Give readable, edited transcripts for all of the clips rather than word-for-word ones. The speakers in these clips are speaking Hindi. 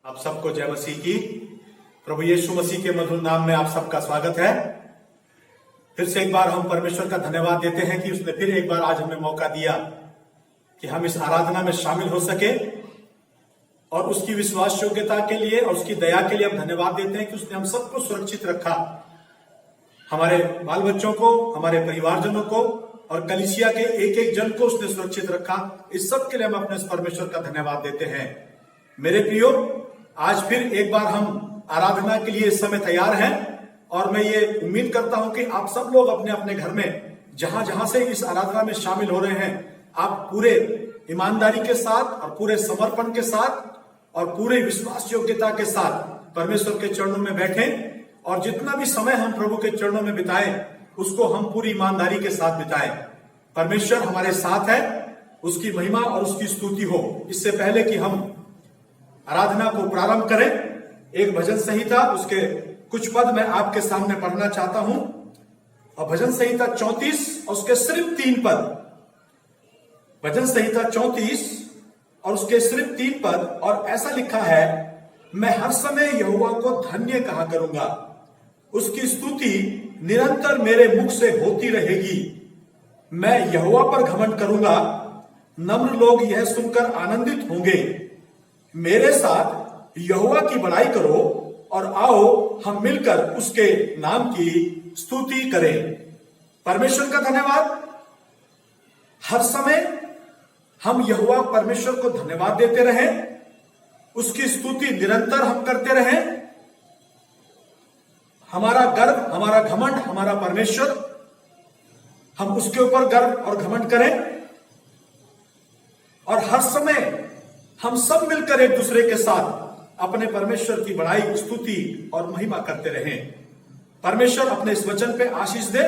आप सबको जय मसीह की। प्रभु यीशु मसीह के मधुर नाम में आप सबका स्वागत है। फिर से एक बार हम परमेश्वर का धन्यवाद देते हैं कि उसने फिर एक बार आज हमें मौका दिया कि हम इस आराधना में शामिल हो सके, और उसकी विश्वास योग्यता के लिए और उसकी दया के लिए हम धन्यवाद देते हैं कि उसने हम सबको सुरक्षित रखा, हमारे बाल बच्चों को, हमारे परिवारजनों को और कलीसिया के एक एक जन को उसने सुरक्षित रखा। इस सब के लिए हम अपने परमेश्वर का धन्यवाद देते हैं। मेरे प्रियो, आज फिर एक बार हम आराधना के लिए इस समय तैयार हैं, और मैं ये उम्मीद करता हूं कि आप सब लोग अपने अपने घर में जहां जहां से इस आराधना में शामिल हो रहे हैं, आप पूरे ईमानदारी के साथ और पूरे समर्पण के साथ और पूरे विश्वास योग्यता के साथ परमेश्वर के चरणों में बैठें, और जितना भी समय हम प्रभु के चरणों में बिताएं उसको हम पूरी ईमानदारी के साथ बिताएं। परमेश्वर हमारे साथ है, उसकी महिमा और उसकी स्तुति हो। इससे पहले कि हम आराधना को प्रारंभ करें, एक भजन संहिता उसके कुछ पद मैं आपके सामने पढ़ना चाहता हूं, और भजन संहिता 34 और उसके सिर्फ 3 पद। भजन संहिता 34 और उसके सिर्फ 3 पद, और ऐसा लिखा है, मैं हर समय यहोवा को धन्य कहा करूंगा, उसकी स्तुति निरंतर मेरे मुख से होती रहेगी। मैं यहोवा पर घमंड करूंगा, नम्र लोग यह सुनकर आनंदित होंगे। मेरे साथ यहोवा की बड़ाई करो, और आओ हम मिलकर उसके नाम की स्तुति करें। परमेश्वर का धन्यवाद। हर समय हम यहोवा परमेश्वर को धन्यवाद देते रहें, उसकी स्तुति निरंतर हम करते रहें। हमारा गर्व, हमारा घमंड, हमारा परमेश्वर, हम उसके ऊपर गर्व और घमंड करें, और हर समय हम सब मिलकर एक दूसरे के साथ अपने परमेश्वर की बड़ाई, स्तुति और महिमा करते रहें। परमेश्वर अपने इस वचन पे आशीष दे।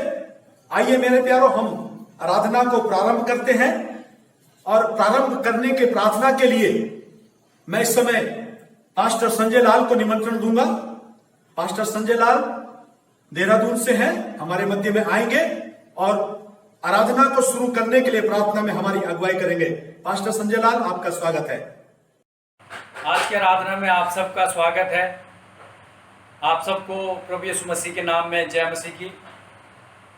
आइए मेरे प्यारों, हम आराधना को प्रारंभ करते हैं, और प्रारंभ करने के प्रार्थना के लिए मैं इस समय पास्टर संजय लाल को निमंत्रण दूंगा। पास्टर संजय लाल देहरादून से हैं, हमारे मध्य में आएंगे और आराधना को शुरू करने के लिए प्रार्थना में हमारी अगुवाई करेंगे। पास्टर संजय लाल, आपका स्वागत है। आज की आराधना में आप सबका स्वागत है। आप सबको प्रभु यीशु मसीह के नाम में जय मसीह की।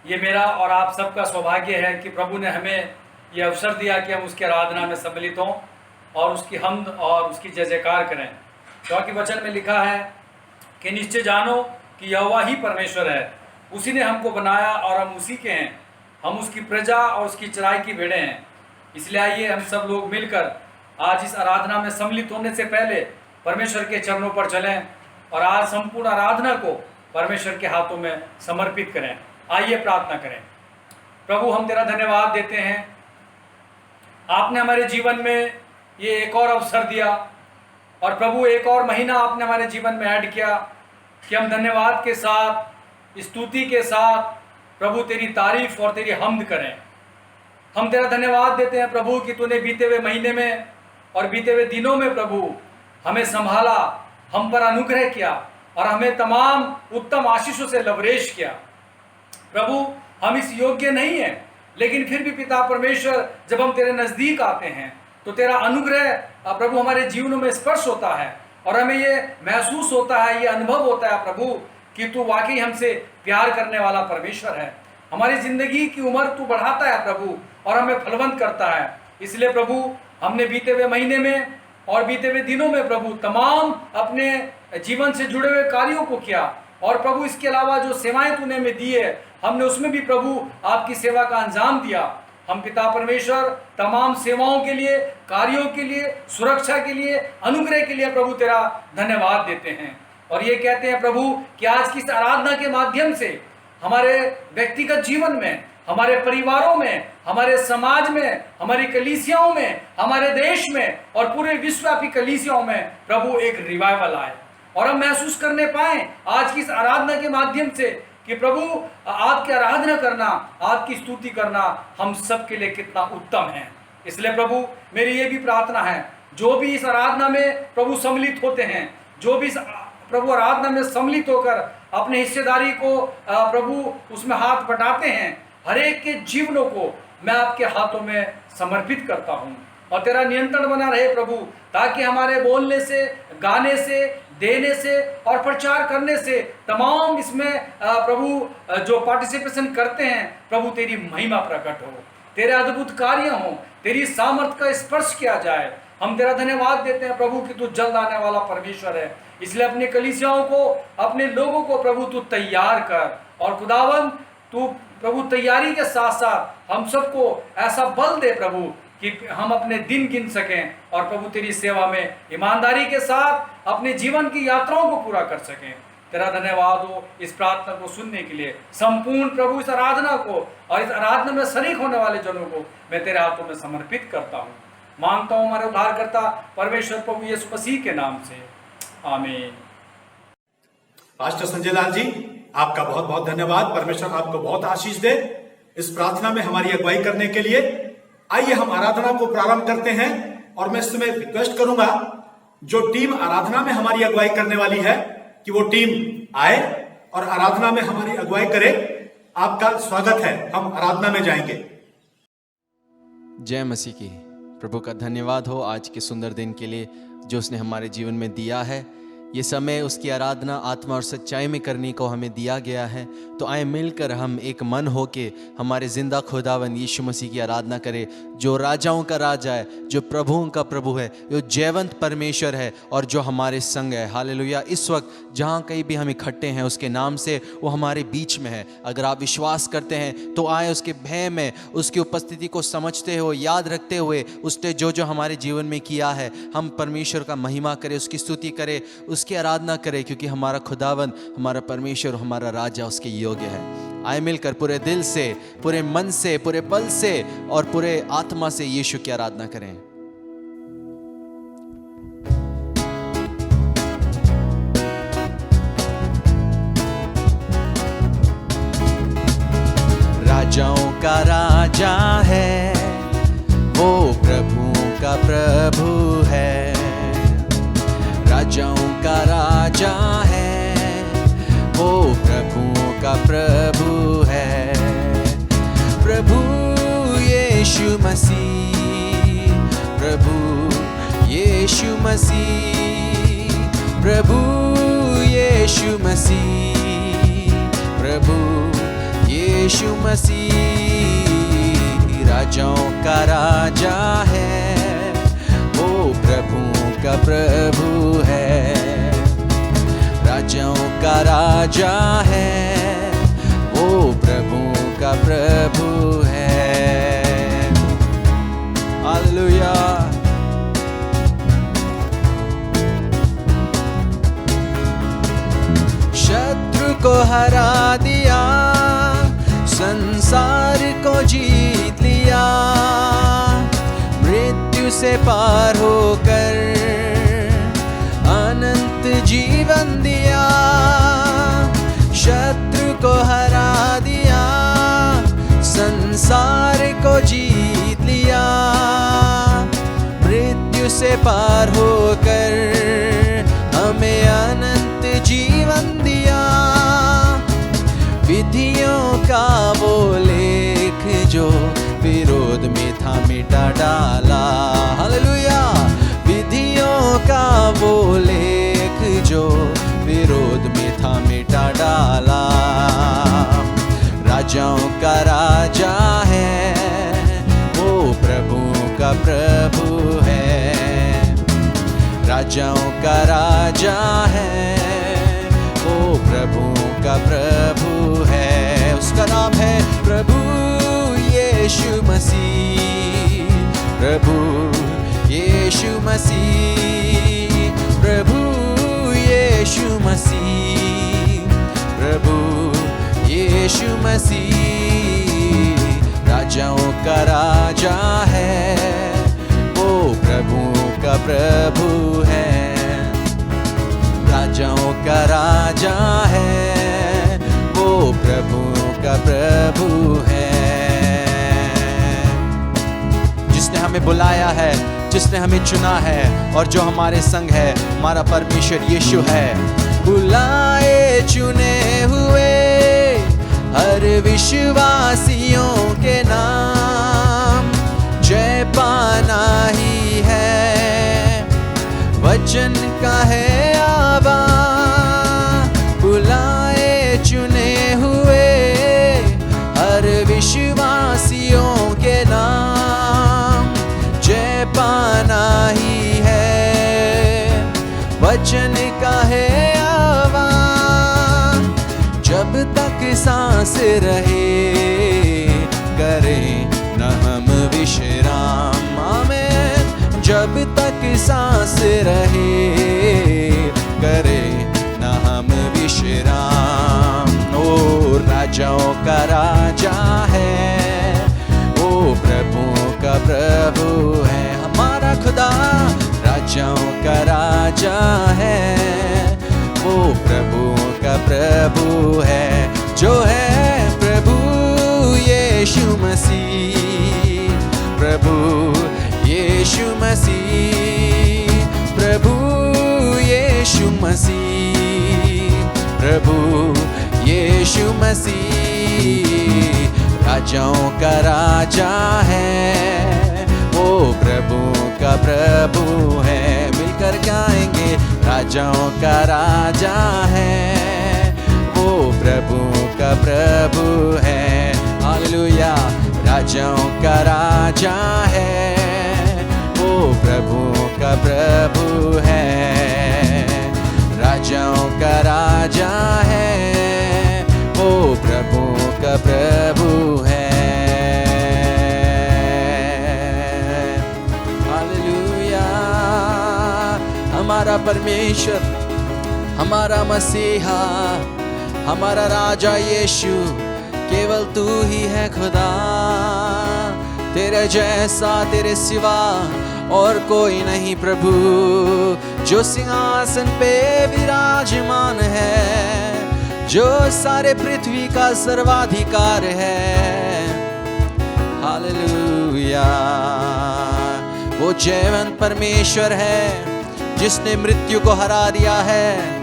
ये मेरा और आप सबका सौभाग्य है कि प्रभु ने हमें ये अवसर दिया कि हम उसकी आराधना में सम्मिलित हों और उसकी हम्द और उसकी जय जयकार करें। क्योंकि वचन में लिखा है कि निश्चय जानो कि यहोवा ही परमेश्वर है, उसी ने हमको बनाया और हम उसी के हैं, हम उसकी प्रजा और उसकी चराई की भेड़ें हैं। इसलिए आइए हम सब लोग मिलकर आज इस आराधना में सम्मिलित होने से पहले परमेश्वर के चरणों पर चलें और आज संपूर्ण आराधना को परमेश्वर के हाथों में समर्पित करें। आइए प्रार्थना करें। प्रभु, हम तेरा धन्यवाद देते हैं, आपने हमारे जीवन में ये एक और अवसर दिया, और प्रभु एक और महीना आपने हमारे जीवन में ऐड किया कि हम धन्यवाद के साथ, स्तुति के साथ प्रभु तेरी तारीफ और तेरी हम्द करें। हम तेरा धन्यवाद देते हैं प्रभु कि तूने बीते हुए महीने में और बीते हुए दिनों में प्रभु हमें संभाला, हम पर अनुग्रह किया और हमें तमाम उत्तम आशीषों से लवरेश किया। प्रभु, हम इस योग्य नहीं हैं, लेकिन फिर भी पिता परमेश्वर, जब हम तेरे नजदीक आते हैं तो तेरा अनुग्रह प्रभु हमारे जीवनों में स्पर्श होता है, और हमें ये महसूस होता है, ये अनुभव होता है प्रभु कि तू वाकई हमसे प्यार करने वाला परमेश्वर है। हमारी जिंदगी की उम्र तू बढ़ाता है प्रभु, और हमें फलवंत करता है। इसलिए प्रभु, हमने बीते हुए महीने में और बीते हुए दिनों में प्रभु तमाम अपने जीवन से जुड़े हुए कार्यों को किया, और प्रभु इसके अलावा जो सेवाएं तूने हमें दी है, हमने उसमें भी प्रभु आपकी सेवा का अंजाम दिया। हम पिता परमेश्वर तमाम सेवाओं के लिए, कार्यों के लिए, सुरक्षा के लिए, अनुग्रह के लिए प्रभु तेरा धन्यवाद देते हैं, और ये कहते हैं प्रभु कि आज की इस आराधना के माध्यम से हमारे व्यक्तिगत जीवन में, हमारे परिवारों में, हमारे समाज में, हमारी कलीसियाओं में, हमारे देश में और पूरे विश्वव्यापी कलीसियाओं में प्रभु एक रिवाइवल आए और हम महसूस करने पाए आज की इस आराधना के माध्यम से कि प्रभु आपकी आराधना करना, आपकी स्तुति करना हम सबके लिए कितना उत्तम है। इसलिए प्रभु मेरी ये भी प्रार्थना है, जो भी इस आराधना में प्रभु सम्मिलित होते हैं, जो भी इस प्रभु आराधना में सम्मिलित होकर अपने हिस्सेदारी को प्रभु उसमें हाथ बटाते हैं, हर एक के जीवनों को मैं आपके हाथों में समर्पित करता हूं और तेरा नियंत्रण बना रहे प्रभु, ताकि हमारे बोलने से, गाने से, देने से और प्रचार करने से तमाम इसमें प्रभु जो पार्टिसिपेशन करते हैं प्रभु तेरी महिमा प्रकट हो, तेरे अद्भुत कार्य हो, तेरी सामर्थ का स्पर्श किया जाए। हम तेरा धन्यवाद देते हैं प्रभु कि तू जल्द आने वाला परमेश्वर है। इसलिए अपने कलीसियाओं को, अपने लोगों को प्रभु तू तैयार कर और खुदावन तू प्रभु तैयारी के साथ साथ हम सबको ऐसा बल दे प्रभु कि हम अपने दिन गिन सकें और प्रभु तेरी सेवा में ईमानदारी के साथ अपने जीवन की यात्राओं को पूरा कर सकें। तेरा धन्यवाद हो इस प्रार्थना को सुनने के लिए। संपूर्ण प्रभु इस आराधना को और इस आराधना में शरीक होने वाले जनों को मैं तेरे हाथों में समर्पित करता हूँ। मांगता हूँ हमारे उद्धारकर्ता परमेश्वर प्रभु यीशु मसीह के नाम से, आमीन। पास्टर संजय लाल जी, आपका बहुत बहुत धन्यवाद। परमेश्वर आपको बहुत आशीष दे इस प्रार्थना में हमारी अगुवाई करने के लिए। आइए हम आराधना को प्रारंभ करते हैं और मैं इस समय रिक्वेस्ट करूंगा जो टीम आराधना में हमारी अगुवाई करने वाली है कि वो टीम आए और आराधना में हमारी अगुवाई करे। आपका स्वागत है, हम आराधना में जाएंगे। जय मसीह की। प्रभु का धन्यवाद हो आज के सुंदर दिन के लिए जो उसने हमारे जीवन में दिया है। ये समय उसकी आराधना आत्मा और सच्चाई में करने को हमें दिया गया है। तो आए मिलकर हम एक मन हो के हमारे जिंदा खुदावन यीशु मसीह की आराधना करें, जो राजाओं का राजा है, जो प्रभुओं का प्रभु है, जो जयवंत परमेश्वर है और जो हमारे संग है। हालेलुया। इस वक्त जहाँ कहीं भी हम इकट्ठे हैं उसके नाम से वो हमारे बीच में है। अगर आप विश्वास करते हैं तो आए उसके भय में, उसकी उपस्थिति को समझते हुए, याद रखते हुए उसने जो जो हमारे जीवन में किया है, हम परमेश्वर का महिमा करें, उसकी स्तुति करें, उसकी आराधना करें, क्योंकि हमारा खुदावन, हमारा परमेश्वर, हमारा राजा उसके योग्य है। आए मिलकर पूरे दिल से, पूरे मन से, पूरे बल से और पूरे आत्मा से यीशु की आराधना करें। राजाओं का राजा है, वो प्रभुओं का प्रभु है। राजाओं का राजा है, वो प्रभुओं का प्रभु है। प्रभु यीशु मसीह, प्रभु यीशु मसीह, प्रभु यीशु मसीह, प्रभु यीशु मसीह। राजाओं का राजा है, वो प्रभुओं का प्रभु है। राजाओं का राजा है, वो प्रभुओं का प्रभु है। हालेलुया। शत्रु को हरा दिया, संसार को जीत लिया, मृत्यु से पार होकर अनंत जीवन दिया। शत्रु को हरा दिया, संसार को जीत लिया, मृत्यु से पार होकर हमें अनंत जीवन दिया। विधियों का वो लेख जो विरोध में था मिटा डाला। हालेलुया। विधियों का वो लेख जो विरोध में था मिटा डाला। राजाओं का राजा है, वो प्रभुओं का प्रभु है। राजाओं का राजा है, वो प्रभुओं का प्रभु है। उसका नाम है प्रभु यीशु मसीह, प्रभु यीशु मसीह, प्रभु यीशु मसीह, प्रभु यीशु मसीह। राजाओं का राजा है, वो प्रभुओं का प्रभु है। राजाओं का राजा है, वो प्रभुओं का प्रभु है। जिसने हमें बुलाया है, जिसने हमें चुना है और जो हमारे संग है, हमारा परमेश्वर यीशु है। बुलाए चुने हुए हर विश्वासियों के नाम जय पाना ही है, वचन का है आवा। बुलाए चुने हुए हर विश्वासियों के नाम जय पाना ही है, वचन का है आवा। जब तक सांस रहे करें न हम विश्राम, आमीन। जब तक सांस रहे करें न हम विश्राम। ओ राजाओं का राजा है, वो प्रभुओं का प्रभु है। हमारा खुदा राजाओं का राजा है, वो प्रभुओं का प्रभु है। जो है प्रभु यीशु मसीह, प्रभु यीशु मसीह, प्रभु यीशु मसीह, प्रभु यीशु मसीह। राजाओं का राजा है, वो प्रभुओं का प्रभु है। मिलकर गाएंगे, राजाओं का राजा है, वो प्रभुओं का प्रभु है। हालेलुया। राजाओं का राजा है, वो प्रभुओं का प्रभु है। राजाओं का राजा है, वो प्रभुओं का प्रभु है। हालेलुया। हमारा परमेश्वर, हमारा मसीहा, हमारा राजा यीशु, केवल तू ही है खुदा। तेरे जैसा, तेरे सिवा और कोई नहीं प्रभु, जो सिंहासन पे विराजमान है, जो सारे पृथ्वी का सर्वाधिकार है। हालेलुया। वो जीवंत परमेश्वर है, जिसने मृत्यु को हरा दिया है,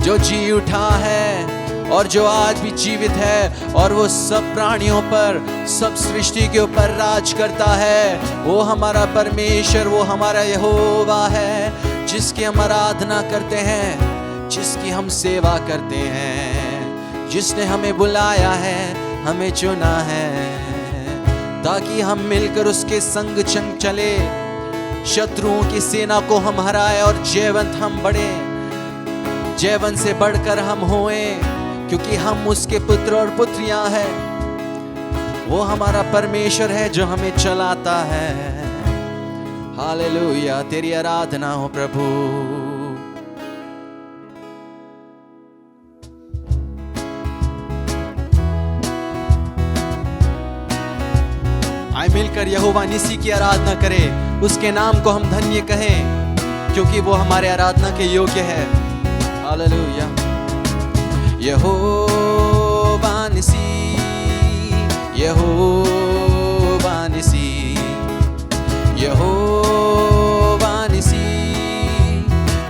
जो जी उठा है और जो आज भी जीवित है, और वो सब प्राणियों पर, सब सृष्टि के ऊपर राज करता है। वो हमारा परमेश्वर, वो हमारा यहोवा है, जिसकी हम आराधना करते हैं, जिसकी हम सेवा करते हैं, जिसने हमें बुलाया है, हमें चुना है, ताकि हम मिलकर उसके संग चंग चले, शत्रुओं की सेना को हम हराए और जयवंत हम बढ़े, जयवंत से बढ़कर हम होएं, क्योंकि हम उसके पुत्र और पुत्रियां हैं। वो हमारा परमेश्वर है जो हमें चलाता है। हालेलुया। तेरी आराधना हो प्रभु। आए मिलकर यहोवा निसी की आराधना करें, उसके नाम को हम धन्य कहें, क्योंकि वो हमारे आराधना के योग्य है। हालेलुया। यहोवा निसी, यहोवा निसी, यहोवा निसी,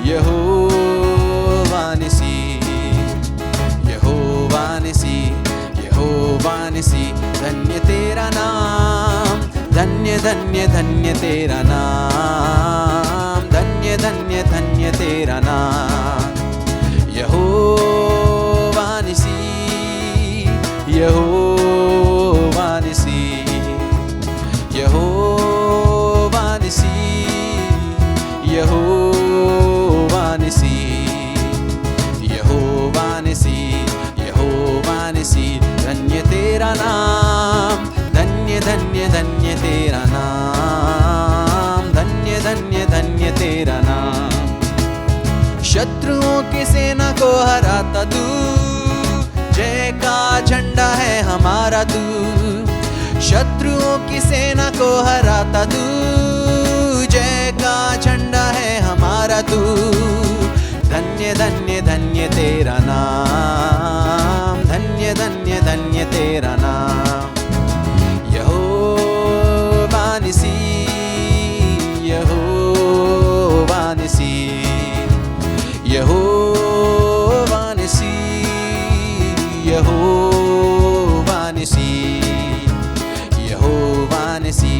यहोवा निसी, यहोवा निसी, यहोवा निसी। धन्य तेरा नाम, धन्य धन्य धन्य तेरा नाम, धन्य धन्य धन्य तेरा नाम। यहोवा निसी, यहोवा निसी, यहोवा निसी, यहोवा निसी, यहोवा निसी, यहोवा निसी। धन्य तेरा नाम, धन्य धन्य धन्य तेरा नाम, धन्य धन्य धन्य तेरा नाम। शत्रुओं की सेना को हराता तू, जय का झंडा है हमारा तू। शत्रुओं की सेना को हराता तू, जय का झंडा है हमारा तू। धन्य धन्य धन्य तेरा नाम, धन्य धन्य धन्य तेरा नाम। यहोवा निसी, यहोवा निसी, यहोवा निसी, यहोवा निसी, यहोवा निसी,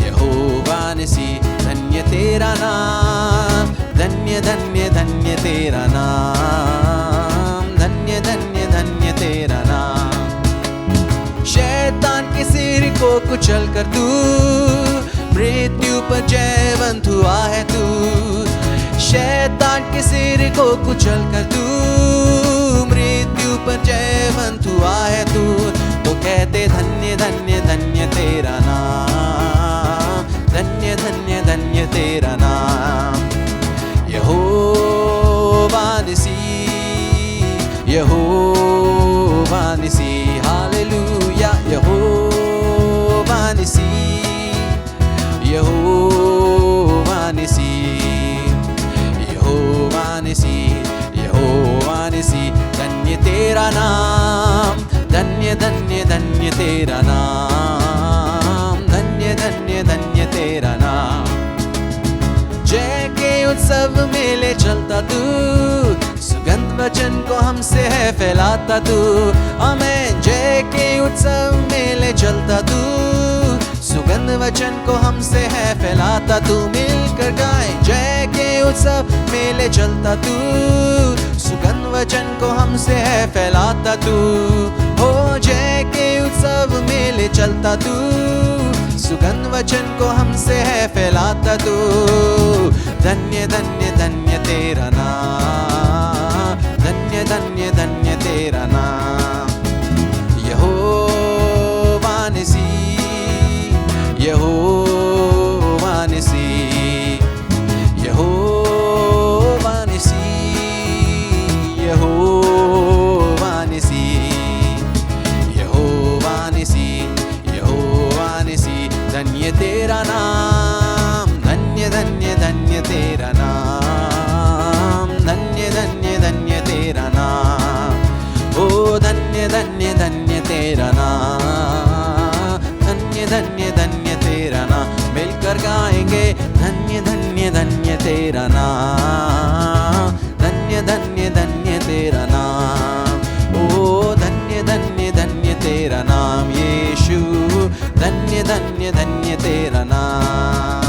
यहोवा निसी। धन्य तेरा नाम, धन्य धन्य धन्य तेरा नाम, धन्य धन्य धन्य तेरा नाम। शैतान के सिर को कुचल कर तू, मृत्यु पर जयवंत हुआ है तू। शैतान के सिर को कुचल कर तू, मृत्यु पर जयवंत हुआ है तू। तो कहते धन्य धन्य धन्य तेरा नाम, धन्य धन्य धन्य तेरा नाम। यहोवा निसी, यहोवा निसी, हालेलुया। यहोवा निसी, यहोवा निसी, यहोवा निसी, यहोवा निसी। धन्य तेरा नाम, धन्य धन्य धन्य तेरा नाम, धन्य धन्य धन्य तेरा नाम। जय के उत्सव मेले चलता तू, सुगंध वचन को हमसे है फैलाता तू। आमेन। जय के उत्सव मेले चलता तू, सुगंध वचन को हमसे है फैलाता तू। मिलकर गाए जय के उत्सव मेले चलता तू, सुगंध वचन को हमसे है फैलाता तू। हो जय के उत्सव मेले चलता तू, सुगंध वचन को हमसे है फैलाता तू। धन्य धन्य धन्य तेरा नाम, धन्य धन्य धन्य तेरा नाम। यहोवा निसी, यहोवा निसी, यहोवा निसी, यहोवा निसी, यहोवा निसी, यहोवा निसी। धन्य तेरा नाम, धन्य धन्य धन्य तेरा नाम, धन्य धन्य धन्य तेरा नाम। ओ धन्य धन्य धन्य तेरा नाम, धन्य धन्य धन्य तेरा नाम। मिलकर गाएंगे धन्य धन्य धन्य तेरा नाम, धन्य धन्य धन्य तेरा नाम। ओ धन्य धन्य धन्य तेरा नाम यीशु, धन्य धन्य धन्य तेरा नाम।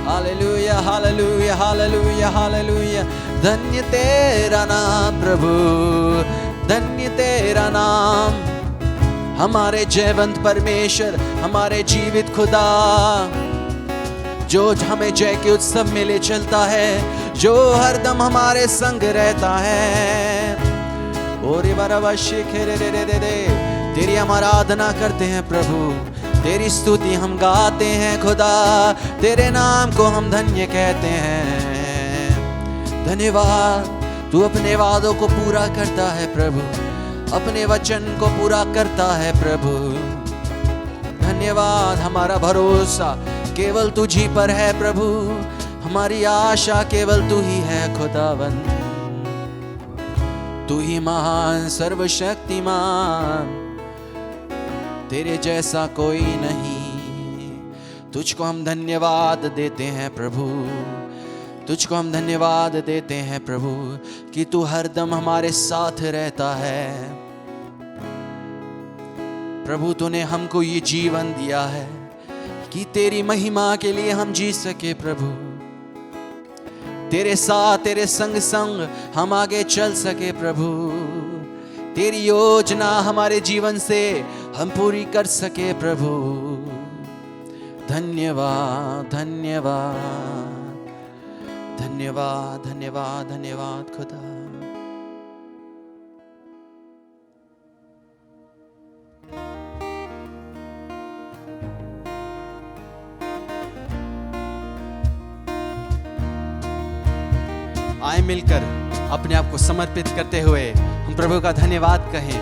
Hallelujah hallelujah hallelujah hallelujah. धन्य तेरा नाम प्रभु, धन्य तेरा नाम। हमारे जयवंत परमेश्वर, हमारे जीवित खुदा, जो हमें जय के उत्सव में ले चलता है, जो हरदम हमारे संग रहता है। ओरे बराबाशी खेरे रे रे रे रे। तेरी हम आराधना करते हैं प्रभु, तेरी स्तुति हम गाते हैं खुदा, तेरे नाम को हम धन्य कहते हैं। धन्यवाद, तू अपने वादों को पूरा करता है प्रभु, अपने वचन को पूरा करता है प्रभु। धन्यवाद, हमारा भरोसा केवल तुझी पर है प्रभु, हमारी आशा केवल तू ही है खुदावन। तू ही महान सर्वशक्तिमान, तेरे जैसा कोई नहीं। तुझको हम धन्यवाद देते हैं प्रभु, तुझको हम धन्यवाद देते हैं प्रभु कि तू हरदम हमारे साथ रहता है। प्रभु तूने हमको ये जीवन दिया है कि तेरी महिमा के लिए हम जी सके प्रभु, तेरे साथ तेरे संग संग हम आगे चल सके प्रभु, तेरी योजना हमारे जीवन से हम पूरी कर सके प्रभु। धन्यवाद धन्यवाद धन्यवाद धन्यवाद धन्यवाद खुदा। आए मिलकर अपने आप को समर्पित करते हुए हम प्रभु का धन्यवाद कहें।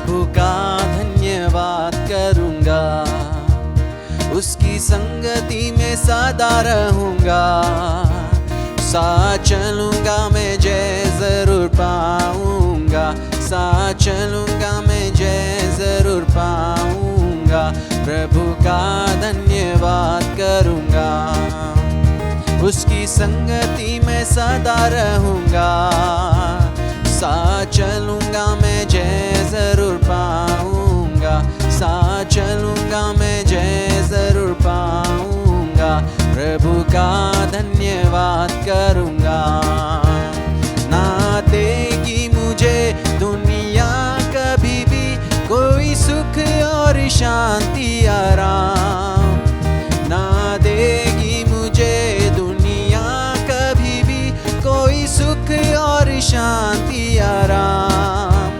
प्रभु का धन्यवाद करूँगा, उसकी संगति में सदा रहूँगा। साथ चलूँगा मैं जय ज़रूर पाऊँगा, साथ चलूँगा मैं जय ज़रूर पाऊँगा। प्रभु का धन्यवाद करूँगा, उसकी संगति में सदा रहूँगा। साथ चलूँगा मैं जय ज़रूर पाऊँगा, साथ चलूँगा मैं जय ज़रूर पाऊँगा। प्रभु का धन्यवाद करूँगा। ना देगी मुझे दुनिया कभी भी कोई सुख और शांति आराम, ना देगी मुझे दुनिया कभी भी कोई सुख और शांति आराम।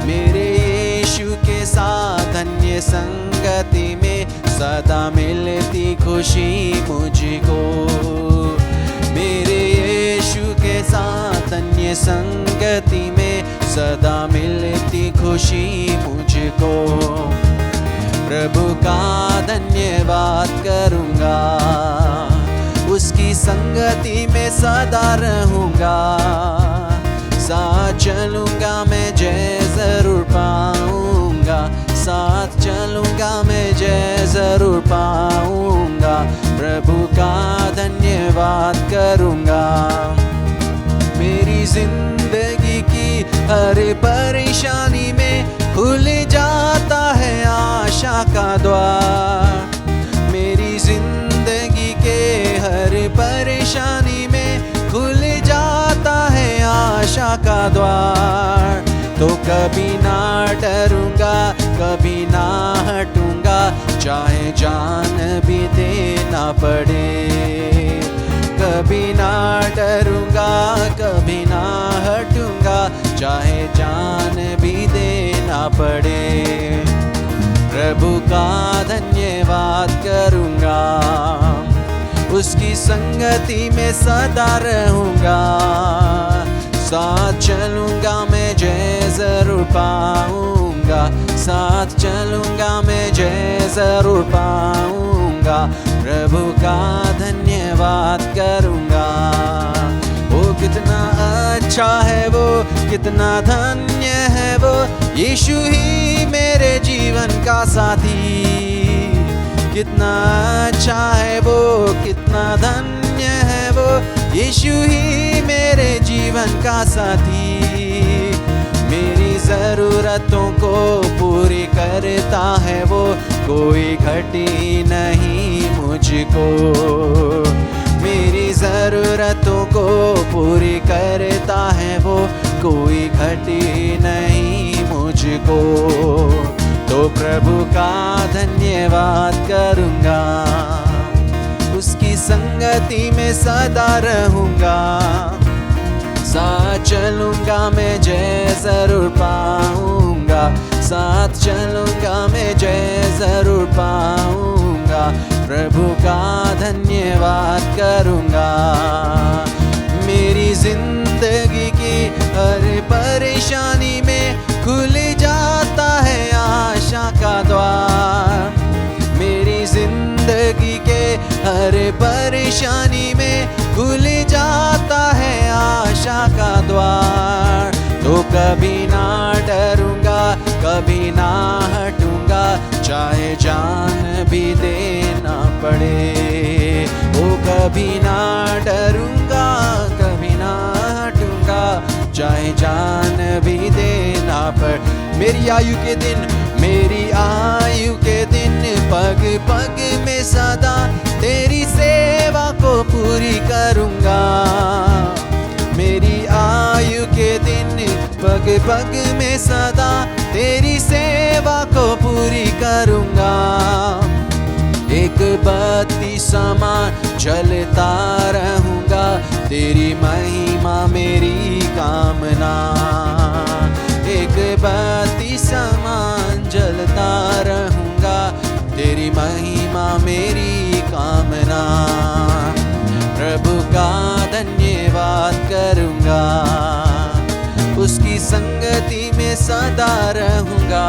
मेरे यीशु के साथ धन्य संगति में सदा मिलती खुशी मुझको। मेरे यीशु के साथ अन्य संगति में सदा मिलती खुशी मुझको। प्रभु का धन्यवाद करूँगा, उसकी संगति में सदा रहूँगा। साथ चलूँगा मैं जय ज़रूर पाऊँगा, साथ चलूँगा मैं जय ज़रूर पाऊँगा। प्रभु का धन्यवाद करूँगा। मेरी जिंदगी की हर परेशानी में खुल जाता है आशा का द्वार। मेरी जिंदगी के हर परेशानी में खुल जाता है आशा का द्वार। तो कभी ना डरूंगा, कभी ना हटूंगा, चाहे जान भी देना पड़े। कभी ना डरूंगा, कभी ना हटूंगा, चाहे जान भी देना पड़े। प्रभु का धन्यवाद करूंगा, उसकी संगति में सदा रहूंगा। साथ चलूँगा मैं जय ज़रूर पाऊँगा, साथ चलूँगा मैं जय ज़रूर पाऊँगा। प्रभु का धन्यवाद करूँगा। वो कितना अच्छा है, वो कितना धन्य है वो, यीशु ही मेरे जीवन का साथी। कितना अच्छा है वो, कितना धन्य है वो, यीशु ही मेरे जीवन का साथी। मेरी ज़रूरतों को पूरी करता है वो, कोई घटी नहीं मुझको। मेरी ज़रूरतों को पूरी करता है वो, कोई घटी नहीं मुझको। तो प्रभु का धन्यवाद करूँगा, उसकी संगति में सदा रहूँगा। साथ चलूँगा मैं जय ज़रूर पाऊँगा, साथ चलूँगा मैं जय ज़रूर पाऊँगा। प्रभु का धन्यवाद करूँगा। मेरी जिंदगी की हर परेशानी में खुल जाता है आशा का द्वार। मेरी जिंदगी के हर परेशानी में खुल जाता है आशा का द्वार। तो कभी ना डरूंगा, कभी ना हटूंगा, चाहे जान भी देना पड़े। ओ कभी ना डरूंगा, कभी ना हटूंगा, चाहे जान भी देना पड़े। मेरी आयु के दिन, मेरी आयु के दिन, पग पग में सदा तेरी सेवा को पूरी करूँगा। मेरी आयु के दिन, पग पग में सदा तेरी सेवा को पूरी करूँगा। एक बत्ती समान जलता रहूँगा, तेरी महिमा मेरी कामना। एक बत्ती समान जलता रहूँगा, तेरी महिमा मेरी कामना। प्रभु का धन्यवाद करूँगा, उसकी संगति में में सदा रहूंगा,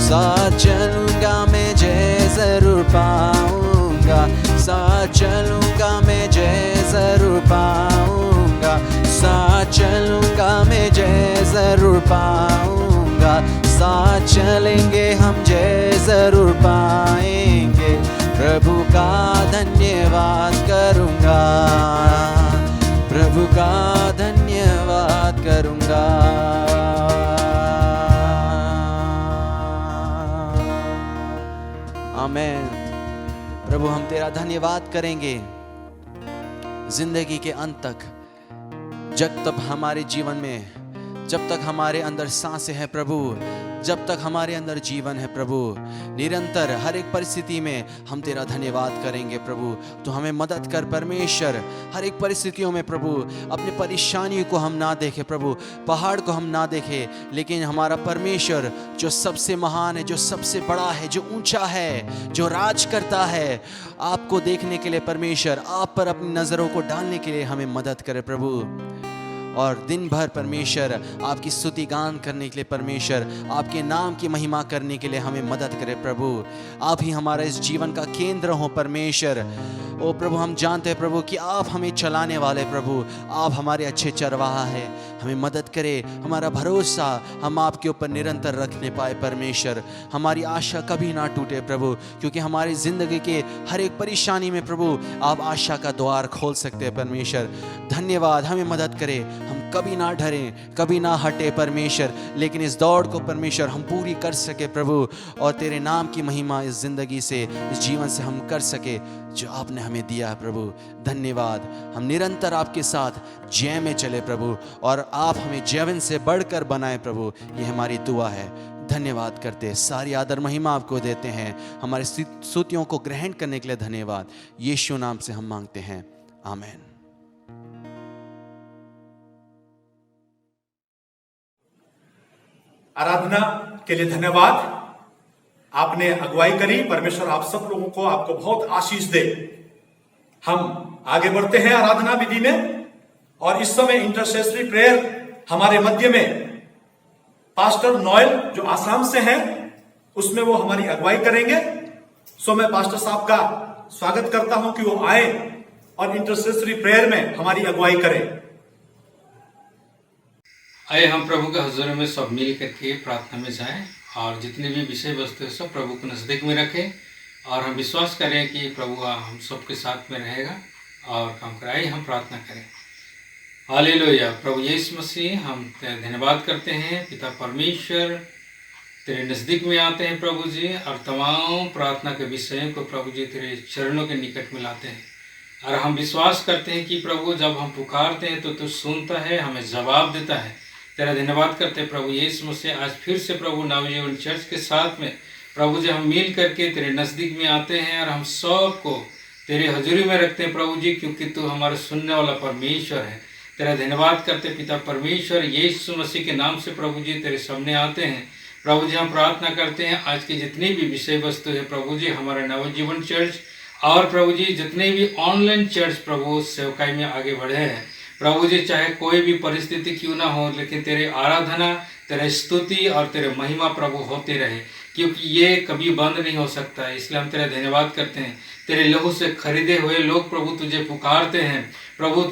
साथ चलूंगा मैं जय जरूर पाऊंगा, साथ चलूंगा मैं जय जरूर पाऊंगा, साथ चलूंगा मैं जय जरूर पाऊंगा, साथ चलेंगे हम जय जरूर पाएंगे, प्रभु का धन्यवाद करूंगा, प्रभु का धन्यवाद करूंगा। आमेन। प्रभु हम तेरा धन्यवाद करेंगे जिंदगी के अंत तक, जब तक हमारे जीवन में, जब तक हमारे अंदर सांसें हैं प्रभु, जब तक हमारे अंदर जीवन है प्रभु, निरंतर हर एक परिस्थिति में हम तेरा धन्यवाद करेंगे प्रभु। तो हमें मदद कर परमेश्वर, हर एक परिस्थितियों में प्रभु अपनी परेशानियों को हम ना देखें प्रभु, पहाड़ को हम ना देखें, लेकिन हमारा परमेश्वर जो सबसे महान है, जो सबसे बड़ा है, जो ऊंचा है, जो राज करता है, आपको देखने के लिए परमेश्वर, आप पर अपनी नज़रों को डालने के लिए हमें मदद करे प्रभु। और दिन भर परमेश्वर आपकी स्तुति गान करने के लिए परमेश्वर, आपके नाम की महिमा करने के लिए हमें मदद करे प्रभु। आप ही हमारा इस जीवन का केंद्र हो परमेश्वर। ओ प्रभु हम जानते हैं प्रभु कि आप हमें चलाने वाले प्रभु, आप हमारे अच्छे चरवाहा हैं। हमें मदद करे, हमारा भरोसा हम आपके ऊपर निरंतर रखने पाए परमेश्वर। हमारी आशा कभी ना टूटे प्रभु, क्योंकि हमारी ज़िंदगी के हर एक परेशानी में प्रभु आप आशा का द्वार खोल सकते हैं परमेश्वर। धन्यवाद, हमें मदद करे, हम कभी ना डरें, कभी ना हटे परमेश्वर, लेकिन इस दौड़ को परमेश्वर हम पूरी कर सके प्रभु, और तेरे नाम की महिमा इस ज़िंदगी से, इस जीवन से हम कर सके जो आपने हमें दिया है प्रभु। धन्यवाद। हम निरंतर आपके साथ जय में चले प्रभु, और आप हमें जीवन से बढ़कर बनाए प्रभु, ये हमारी दुआ है। धन्यवाद करते, सारी आदर महिमा आपको देते हैं। हमारी स्तुतियों को ग्रहण करने के लिए धन्यवाद। यीशु नाम से हम मांगते हैं, आमीन। आराधना के लिए धन्यवाद। आपने अगुवाई करी। परमेश्वर आप सब लोगों को, आपको बहुत आशीष दे। हम आगे बढ़ते हैं आराधना विधि में, और इस समय इंटरसेसरी प्रेयर हमारे मध्य में पास्टर नोएल जो आसाम से हैं, उसमें वो हमारी अगुवाई करेंगे। सो मैं पास्टर साहब का स्वागत करता हूं कि वो आए और इंटरसेसरी प्रेयर में हमारी अगुवाई करें। आइए हम प्रभु के हुजूर में सब मिल करके प्रार्थना में जाएं, और जितनी भी विषय वस्तु है सब प्रभु को नज़दीक में रखें, और हम विश्वास करें कि प्रभु हम सबके साथ में रहेगा और काम कराए। हम प्रार्थना करें। हालेलुया। प्रभु यीशु मसीह, हम धन्यवाद करते हैं पिता परमेश्वर, तेरे नज़दीक में आते हैं प्रभु जी, और तमाम प्रार्थना के विषयों को प्रभु जी तेरे चरणों के निकट में लाते हैं। और हम विश्वास करते हैं कि प्रभु जब हम पुकारते हैं तो तू सुनता है, हमें जवाब देता है। तेरा धन्यवाद करते हैं प्रभु यीशु मसीह। आज फिर से प्रभु नवजीवन चर्च के साथ में प्रभु जी हम मिल करके तेरे नज़दीक में आते हैं, और हम सब को तेरे हजूरी में रखते हैं प्रभु जी, क्योंकि तू हमारा सुनने वाला परमेश्वर है। तेरा धन्यवाद करते पिता परमेश्वर, यीशु मसीह के नाम से प्रभु जी तेरे सामने आते हैं। प्रभु जी हम प्रार्थना करते हैं आज की जितनी भी विषय वस्तु है प्रभु जी, हमारा नवजीवन चर्च और प्रभु जी जितने भी ऑनलाइन चर्च प्रभु सेवकाई में आगे बढ़े हैं प्रभु जी, चाहे कोई भी परिस्थिति क्यों ना हो, लेकिन तेरे आराधना, तेरे स्तुति और तेरे महिमा प्रभु होते रहे, क्योंकि ये कभी बंद नहीं हो सकता है। इसलिए हम तेरा धन्यवाद करते हैं। तेरे लहू से खरीदे हुए लोग प्रभु तुझे पुकारते हैं प्रभु,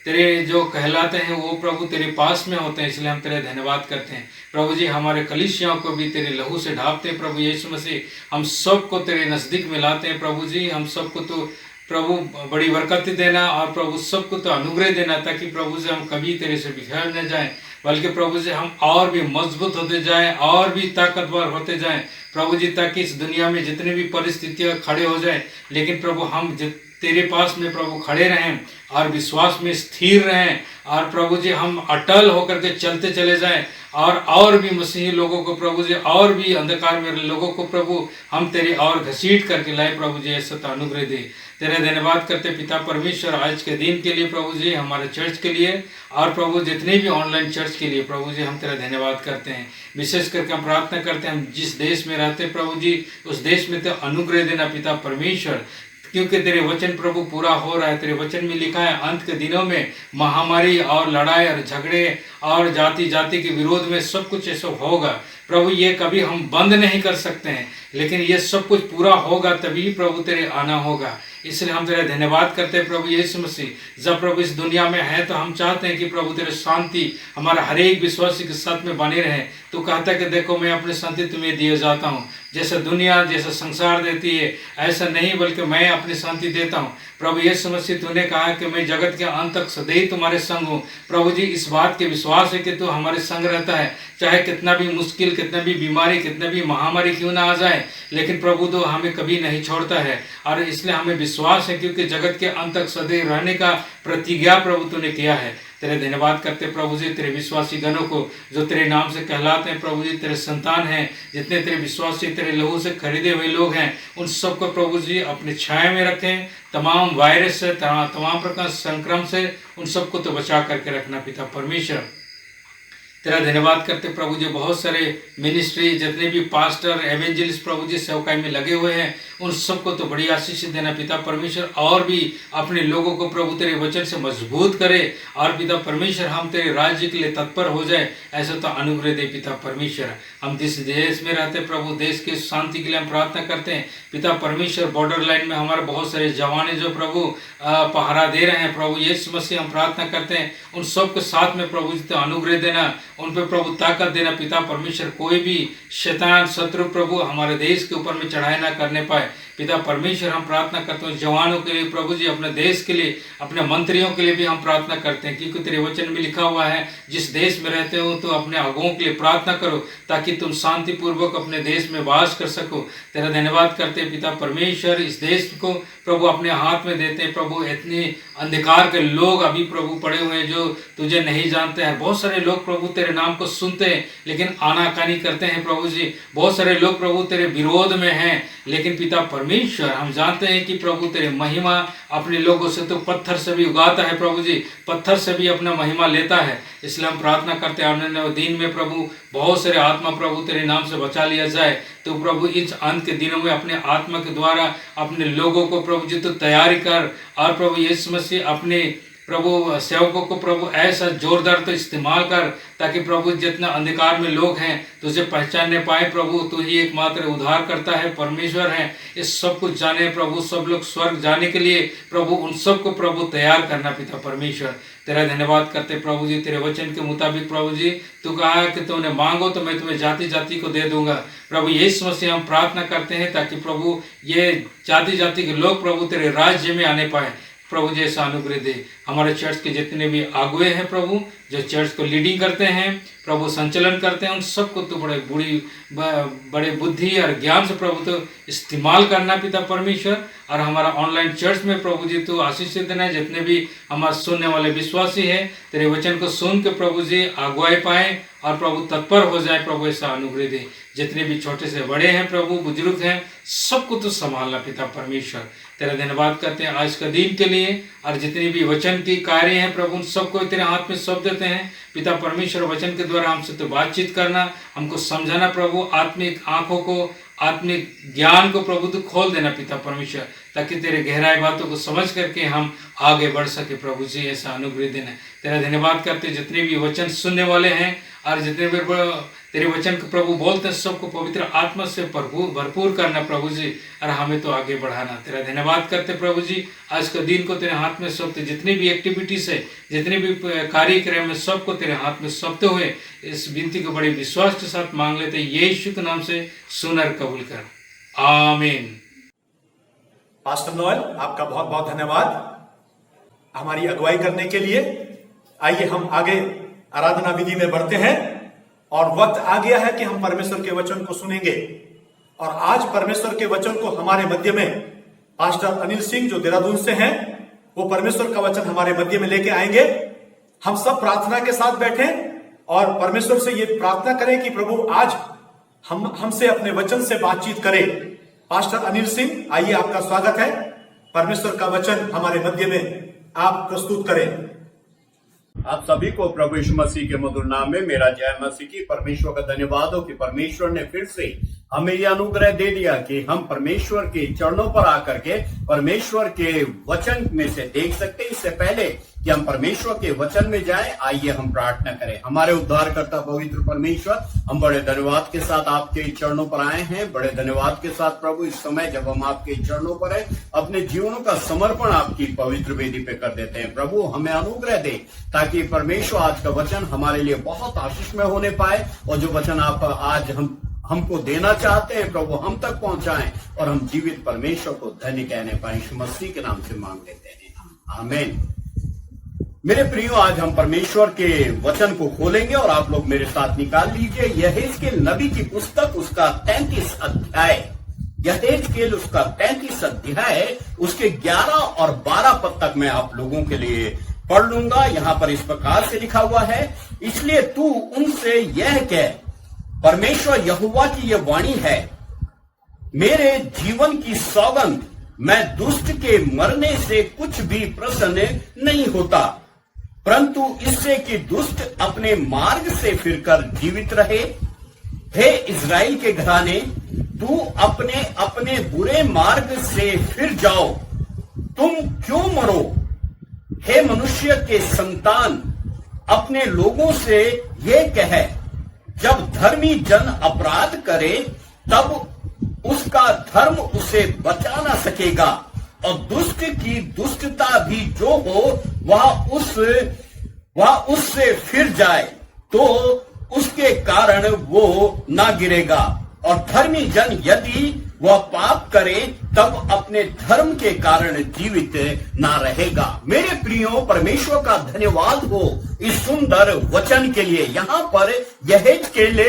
तेरे जो कहलाते हैं वो प्रभु तेरे पास में होते हैं। इसलिए हम तेरे धन्यवाद करते हैं प्रभु जी। हमारे कलीसियाओं को भी तेरे लहू से ढांपते हैं प्रभु यीशु मसीह। हम सबको तेरे नज़दीक में लाते हैं प्रभु जी। हम सबको तो प्रभु बड़ी बरकत देना, और प्रभु सबको तो अनुग्रह देना, ताकि प्रभु से हम कभी तेरे से बिखर न जाएं, बल्कि प्रभु से हम और भी मजबूत होते जाएं, और भी ताकतवर होते जाएं प्रभु जी, ताकि इस दुनिया में जितनी भी परिस्थितियां खड़े हो जाएं, लेकिन प्रभु हम तेरे पास में प्रभु खड़े रहें और विश्वास में स्थिर रहें, और प्रभु जी हम अटल होकर के चलते चले जाएं, और भी मसीही लोगों को प्रभु जी, और भी अंधकार में लोगों को प्रभु हम तेरे और घसीट करके लाए प्रभु जी। ऐसा तो अनुग्रह दे। तेरे धन्यवाद करते पिता परमेश्वर आज के दिन के लिए प्रभु जी, हमारे चर्च के लिए, और प्रभु जितने भी ऑनलाइन चर्च के लिए प्रभु जी हम तेरा धन्यवाद करते हैं। विशेष करके हम प्रार्थना करते हैं, हम जिस देश में रहते हैं प्रभु जी, उस देश में तो अनुग्रह देना पिता परमेश्वर। क्योंकि तेरे वचन प्रभु पूरा हो रहा है। तेरे वचन में लिखा है अंत के दिनों में महामारी और लड़ाई और झगड़े और जाति जाति के विरोध में सब कुछ ऐसा होगा प्रभु। ये कभी हम बंद नहीं कर सकते हैं, लेकिन ये सब कुछ पूरा होगा तभी प्रभु तेरे आना होगा। इसलिए हम तेरा धन्यवाद करते हैं प्रभु यीशु मसीह। जब प्रभु इस दुनिया में है तो हम चाहते हैं कि प्रभु तेरे शांति हमारा हर एक विश्वासी के साथ में बने रहे। तू कहता है कि देखो मैं अपनी शांति तुम्हें दिए जाता हूँ, जैसे दुनिया जैसा संसार देती है ऐसा नहीं, बल्कि मैं अपनी शांति देता हूँ। प्रभु यीशु मसीह तूने कहा कि मैं जगत के अंत तक सदैव तुम्हारे संग हूँ। प्रभु जी इस बात के विश्वास है कि तू हमारे संग रहता है, चाहे कितना भी मुश्किल, कितना भी बीमारी, कितना भी महामारी क्यों ना आ जाए, लेकिन प्रभु तो हमें कभी नहीं छोड़ता है। और इसलिए हमें विश्वास है क्योंकि जगत के अंत तक सदैव रहने का प्रतिज्ञा प्रभु तूने किया है। तेरे धन्यवाद करते प्रभु जी तेरे विश्वासी गणों को जो तेरे नाम से कहलाते हैं प्रभु जी, तेरे संतान हैं, जितने तेरे विश्वासी तेरे लहू से खरीदे हुए लोग हैं, उन सबको प्रभु जी अपने छाया में रखें। तमाम वायरस से, तमाम प्रकार संक्रमण से उन सबको तो बचा करके रखना पिता परमेश्वर। तेरा धन्यवाद करते प्रभु जी बहुत सारे मिनिस्ट्री जितने भी पास्टर एवेंजलिस्ट प्रभु जी सेवकाई में लगे हुए हैं, उन सबको तो बड़ी आशीष देना पिता परमेश्वर। और भी अपने लोगों को प्रभु तेरे वचन से मजबूत करे और पिता परमेश्वर हम तेरे राज्य के लिए तत्पर हो जाए, ऐसा तो अनुग्रह दे पिता परमेश्वर। हम जिस देश में रहते प्रभु, देश की शांति के लिए हम प्रार्थना करते हैं पिता परमेश्वर। बॉर्डर लाइन में हमारे बहुत सारे जवान जो प्रभु पहरा दे रहे हैं प्रभु यीशु मसीह, हम प्रार्थना करते हैं उन सबके साथ में प्रभु जी तो अनुग्रह देना, उन पे प्रभु ताकत देना पिता परमेश्वर। कोई भी शैतान शत्रु प्रभु हमारे देश के ऊपर में चढ़ाई ना करने पाए पिता परमेश्वर। हम प्रार्थना करते हैं जवानों के लिए प्रभु जी, अपने देश के लिए, अपने मंत्रियों के लिए भी हम प्रार्थना करते हैं, क्योंकि तेरे वचन में लिखा हुआ है जिस देश में रहते हो तो अपने अगुओं के लिए प्रार्थना करो ताकि तुम शांतिपूर्वक अपने देश में वास कर सको। तेरा धन्यवाद करते हैं पिता परमेश्वर। इस देश को प्रभु अपने हाथ में देते हैं प्रभु। इतने अंधकार के लोग अभी प्रभु पड़े हुए हैं जो तुझे नहीं जानते हैं। बहुत सारे लोग प्रभु तेरे नाम को सुनते हैं लेकिन आनाकानी करते हैं प्रभु जी। बहुत सारे लोग प्रभु तेरे विरोध में हैं, लेकिन पिता परमेश्वर हम जानते हैं कि प्रभु तेरे महिमा अपने लोगों से तो पत्थर से भी उगाता है प्रभु जी, पत्थर से भी अपना महिमा लेता है। इसलिए हम प्रार्थना करते हैं आने वाले दिन में प्रभु बहुत सारे आत्मा प्रभु तेरे नाम से बचा लिया जाए। तो प्रभु इस अंत के दिनों में अपने आत्मा के द्वारा अपने लोगों को प्रभु जी तो तैयारी कर, और प्रभु यीशु मसीह अपने प्रभु सेवकों को प्रभु ऐसा जोरदार तो इस्तेमाल कर ताकि प्रभु जितना अंधकार में लोग हैं तुझे पहचानने पाए प्रभु। तू ही एकमात्र उद्धार करता है, परमेश्वर है, इस सब कुछ जाने प्रभु। सब लोग स्वर्ग जाने के लिए प्रभु उन सबको प्रभु तैयार करना पिता परमेश्वर। तेरा धन्यवाद करते प्रभु जी। तेरे वचन के मुताबिक प्रभु जी तू कहा कि तुमने मांगो तो मैं तुम्हें जाति जाति को दे दूंगा। प्रभु यीशु मसीह हम प्रार्थना करते हैं ताकि प्रभु ये जाति जाति के लोग प्रभु तेरे राज्य में आने पाए। प्रभु जैसा अनुग्रह दे। हमारे चर्च के जितने भी आगुए हैं प्रभु, जो चर्च को लीडिंग करते हैं प्रभु, संचालन करते हैं, उन सबको तो बड़े बुद्धि और ज्ञान से प्रभु तो इस्तेमाल करना पिता परमेश्वर। और हमारा ऑनलाइन चर्च में प्रभु जी तो आशीष देना है। जितने भी हमारे सुनने वाले विश्वासी हैं तेरे वचन को सुन के प्रभु जी अगुवाई पाए और प्रभु तत्पर हो जाए प्रभु, ऐसा अनुग्रह दे। जितने भी छोटे से बड़े हैं प्रभु, बुजुर्ग हैं, सबको तो संभालना पिता परमेश्वर। तेरा धन्यवाद करते हैं आज का दिन के लिए, और जितने भी वचन की कार्य हैं प्रभु उन सबको तेरे हाथ में सौंप देते हैं पिता परमेश्वर। वचन के द्वारा हमसे तो बातचीत करना, हमको समझाना प्रभु, आत्मिक आंखों को, आत्मिक ज्ञान को प्रभु तो खोल देना पिता परमेश्वर, ताकि तेरे गहराई बातों को समझ करके हम आगे बढ़ सके प्रभु जी, ऐसा अनुग्रह देना। तेरा धन्यवाद करते जितने भी वचन सुनने वाले हैं और जितने भी तेरे वचन को प्रभु बोलते हैं सबको पवित्र आत्मा से भरपूर करना प्रभु जी, और हमें तो आगे बढ़ाना। तेरा धन्यवाद करते प्रभु जी। आज का दिन को तेरे हाथ में सौंपते, जितने भी एक्टिविटीज है, जितने भी कार्यक्रम है, सबको तेरे हाथ में सौंपते हुए इस विनती को बड़े विश्वास के साथ मांग लेते यीशु के नाम से सुनर कबूल कर, आमीन। पास्टर नोएल आपका बहुत बहुत धन्यवाद हमारी अगुवाई करने के लिए। आइए हम आगे आराधना विधि में बढ़ते हैं, और वक्त आ गया है कि हम परमेश्वर के वचन को सुनेंगे। और आज परमेश्वर के वचन को हमारे मध्य में पास्टर अनिल सिंह जो देहरादून से हैं, वो परमेश्वर का वचन हमारे मध्य में लेके आएंगे। हम सब प्रार्थना के साथ बैठे और परमेश्वर से ये प्रार्थना करें कि प्रभु आज हमसे अपने वचन से बातचीत करें। पास्टर अनिल सिंह, आइए आपका स्वागत है। परमेश्वर का वचन हमारे मध्य में आप प्रस्तुत करें। आप सभी को प्रभु यीशु मसीह के मधुर नाम में मेरा जय मसीह की। परमेश्वर का धन्यवाद हो कि परमेश्वर ने फिर से हमें यह अनुग्रह दे दिया कि हम परमेश्वर के चरणों पर आकर के परमेश्वर के वचन में से देख सकते। इससे पहले कि हम परमेश्वर के वचन में जाएं, आइए हम प्रार्थना करें। हमारे उद्धारकर्ता पवित्र परमेश्वर, हम बड़े धन्यवाद के साथ आपके चरणों पर आए हैं। बड़े धन्यवाद के साथ प्रभु, इस समय जब हम आपके चरणों पर हैं, अपने जीवनों का समर्पण आपकी पवित्र वेदी पे कर देते हैं। प्रभु, हमें अनुग्रह दे ताकि परमेश्वर आज का वचन हमारे लिए बहुत आशीषमय होने पाए, और जो वचन आप आज हमको देना चाहते हैं प्रभु, हम तक पहुंचाएं और हम जीवित परमेश्वर को धन्य कहने पाए। यीशु मसीह के नाम से मांग लेते हैं, आमीन। मेरे प्रियो, आज हम परमेश्वर के वचन को खोलेंगे और आप लोग मेरे साथ निकाल लीजिए यहेजकेल नबी की पुस्तक, उसका 33 अध्याय। यहेजकेल उसका 33 अध्याय, उसके 11 और 12 पद तक मैं आप लोगों के लिए पढ़ लूंगा। यहां पर इस प्रकार से लिखा हुआ है, इसलिए तू उनसे यह कह, परमेश्वर यहोवा की यह वाणी है, मेरे जीवन की सौगंध, मैं दुष्ट के मरने से कुछ भी प्रसन्न नहीं होता, परंतु इससे कि दुष्ट अपने मार्ग से फिरकर जीवित रहे। हे इज़राइल के घराने, तू अपने अपने बुरे मार्ग से फिर जाओ, तुम क्यों मरो। हे मनुष्य के संतान, अपने लोगों से यह कह, जब धर्मी जन अपराध करे तब उसका धर्म उसे बचा ना सकेगा, और दुष्ट की दुष्टता भी जो हो वह उससे फिर जाए तो उसके कारण वो ना गिरेगा, और धर्मी जन यदि वह पाप करे तब अपने धर्म के कारण जीवित ना रहेगा। मेरे प्रियो, परमेश्वर का धन्यवाद हो इस सुंदर वचन के लिए। यहाँ पर यहेजकेल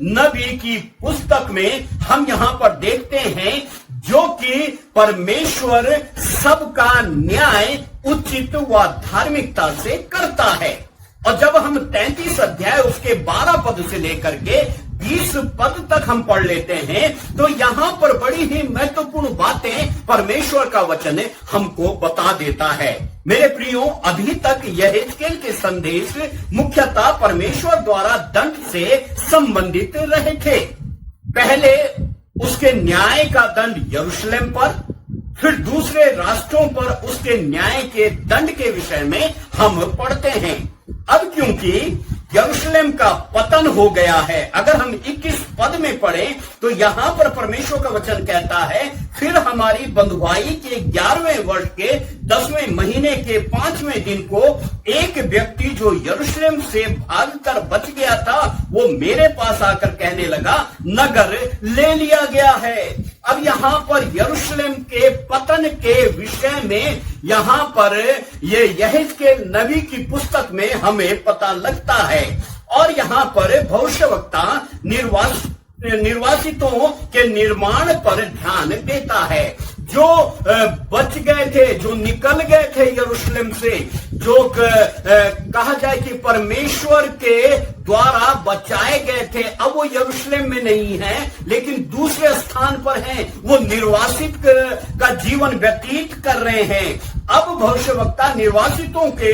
नबी की पुस्तक में हम यहाँ पर देखते हैं जो कि परमेश्वर सबका न्याय उचित व धार्मिकता से करता है। और जब हम 33 अध्याय उसके 12 पद से लेकर के 20 पद तक हम पढ़ लेते हैं, तो यहां पर बड़ी ही महत्वपूर्ण बातें परमेश्वर का वचन हमको बता देता है। मेरे प्रियो, अभी तक यहेजकेल के संदेश मुख्यतः परमेश्वर द्वारा दंड से संबंधित रहे थे। पहले उसके न्याय का दंड यरूशलेम पर, फिर दूसरे राष्ट्रों पर उसके न्याय के दंड के विषय में हम पढ़ते हैं। अब क्योंकि यरूशलेम का पतन हो गया है, अगर हम 21 पद में पढ़ें तो यहां पर परमेश्वर का वचन कहता है, फिर हमारी बंधुआई के 11वें वर्ष के 10वें महीने के 5वें दिन को एक व्यक्ति जो यरूशलेम से भागकर बच गया था, वो मेरे पास आकर कहने लगा, नगर ले लिया गया है। अब यहां पर यरूशलेम के पतन के विषय में यहां पर ये यहेजकेल नबी की पुस्तक में हमें पता लगता है, और यहां पर भविष्यवक्ता निर्वासितों के निर्माण पर ध्यान देता है। जो बच गए थे, जो निकल गए थे यरूशलेम से, जो कहा जाए कि परमेश्वर के द्वारा बचाए गए थे, अब वो यरूशलेम में नहीं है लेकिन दूसरे स्थान पर हैं, वो निर्वासित का जीवन व्यतीत कर रहे हैं। अब भविष्यवक्ता निर्वासितों के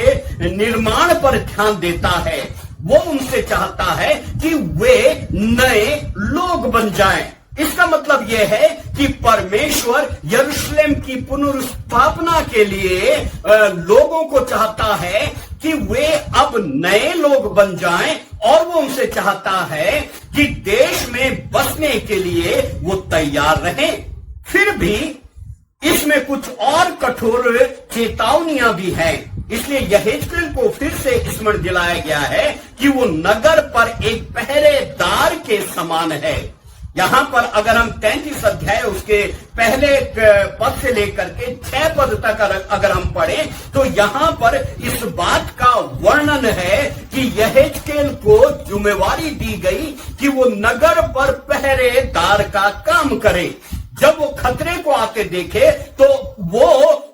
निर्माण पर ध्यान देता है। वो उनसे चाहता है कि वे नए लोग बन जाएं। इसका मतलब यह है कि परमेश्वर यरूशलेम की पुनर्स्थापना के लिए लोगों को चाहता है कि वे अब नए लोग बन जाएं, और वो उनसे चाहता है कि देश में बसने के लिए वो तैयार रहें। फिर भी इसमें कुछ और कठोर चेतावनियां भी हैं। इसलिए यहेजकेल को फिर से स्मरण दिलाया गया है कि वो नगर पर एक पहरेदार के समान है। यहां पर अगर हम 33 अध्याय उसके पहले पद से लेकर के 6 पद तक अगर हम पढ़ें, तो यहां पर इस बात का वर्णन है कि यहेजकेल को जिम्मेवारी दी गई कि वो नगर पर पहरेदार का काम करे। जब वो खतरे को आते देखे तो वो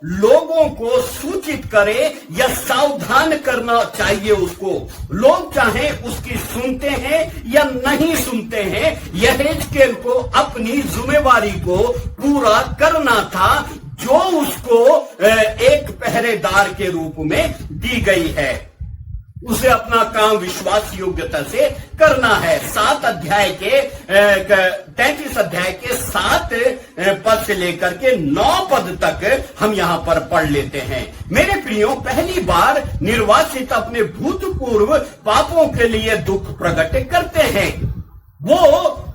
लोगों को सूचित करे या सावधान करना चाहिए उसको। लोग चाहे उसकी सुनते हैं या नहीं सुनते हैं, यहेजकेल को अपनी जिम्मेवारी को पूरा करना था जो उसको एक पहरेदार के रूप में दी गई है। उसे अपना काम विश्वास योग्यता से करना है। 7 अध्याय के 33 अध्याय के 7 पद से लेकर के 9 पद तक हम यहां पर पढ़ लेते हैं। मेरे प्रियो, पहली बार निर्वासित अपने भूतपूर्व पापों के लिए दुख प्रकट करते हैं। वो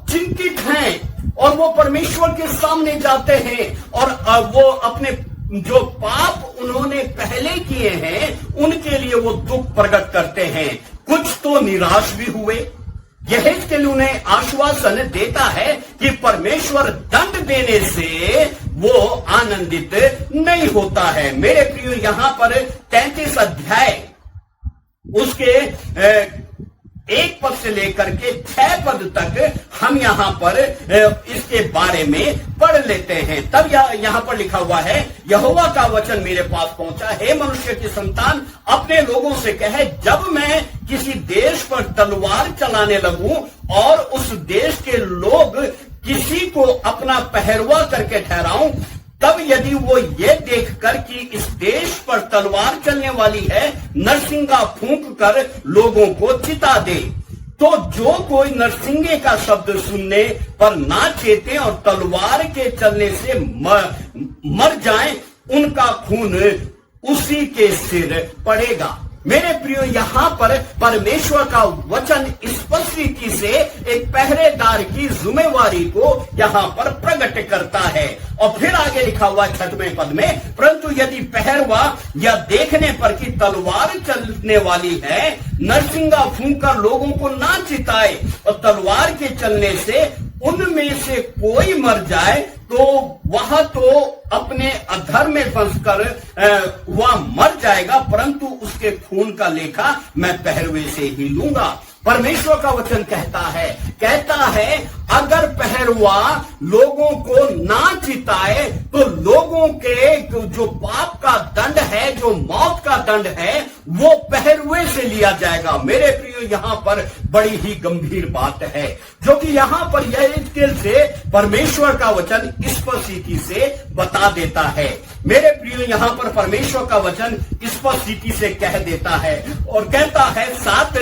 चिंतित हैं और वो परमेश्वर के सामने जाते हैं और वो अपने जो पाप उन्होंने पहले किए हैं उनके लिए वो दुख प्रकट करते हैं। कुछ तो निराश भी हुए। यहेजकेल उन्हें आश्वासन देता है कि परमेश्वर दंड देने से वो आनंदित नहीं होता है। मेरे प्रियो, यहां पर 33 अध्याय उसके 1 पद से लेकर के 6 पद तक हम यहां पर इसके बारे में पढ़ लेते हैं। तब यहां पर लिखा हुआ है, यहोवा का वचन मेरे पास पहुंचा, हे मनुष्य की संतान, अपने लोगों से कहे, जब मैं किसी देश पर तलवार चलाने लगूं और उस देश के लोग किसी को अपना पहरवा करके ठहराऊं, तब यदि वो ये देखकर कि इस देश पर तलवार चलने वाली है, नरसिंगा फूंक कर लोगों को चिता दे, तो जो कोई नरसिंगे का शब्द सुनने पर ना चेते और तलवार के चलने से मर जाए, उनका खून उसी के सिर पड़ेगा। मेरे प्रियो, यहां पर परमेश्वर का वचन स्पष्ट रीति से एक पहरेदार की जिम्मेवारी को यहां पर प्रकट करता है। और फिर आगे लिखा हुआ 6वें पद में, परंतु यदि पहरवा या देखने पर कि तलवार चलने वाली है, नरसिंगा फूंक कर लोगों को ना चिताए और तलवार के चलने से उनमें से कोई मर जाए, तो वह तो अपने अधर्म में फंसकर वह मर जाएगा, परंतु उसके खून का लेखा मैं पहरवे से ही लूंगा। परमेश्वर का वचन कहता है अगर पहरवा लोगों को ना चिताए तो लोगों के जो पाप का दंड है, जो मौत का दंड है, वो पहरवे से लिया जाएगा। मेरे प्रियो, यहां पर बड़ी ही गंभीर बात है जो कि यहां पर यहेजकेल से परमेश्वर का वचन स्पष्ट रीति से बता देता है। मेरे प्रियो, यहां पर परमेश्वर का वचन स्पष्ट रीति से कह देता है और कहता है 7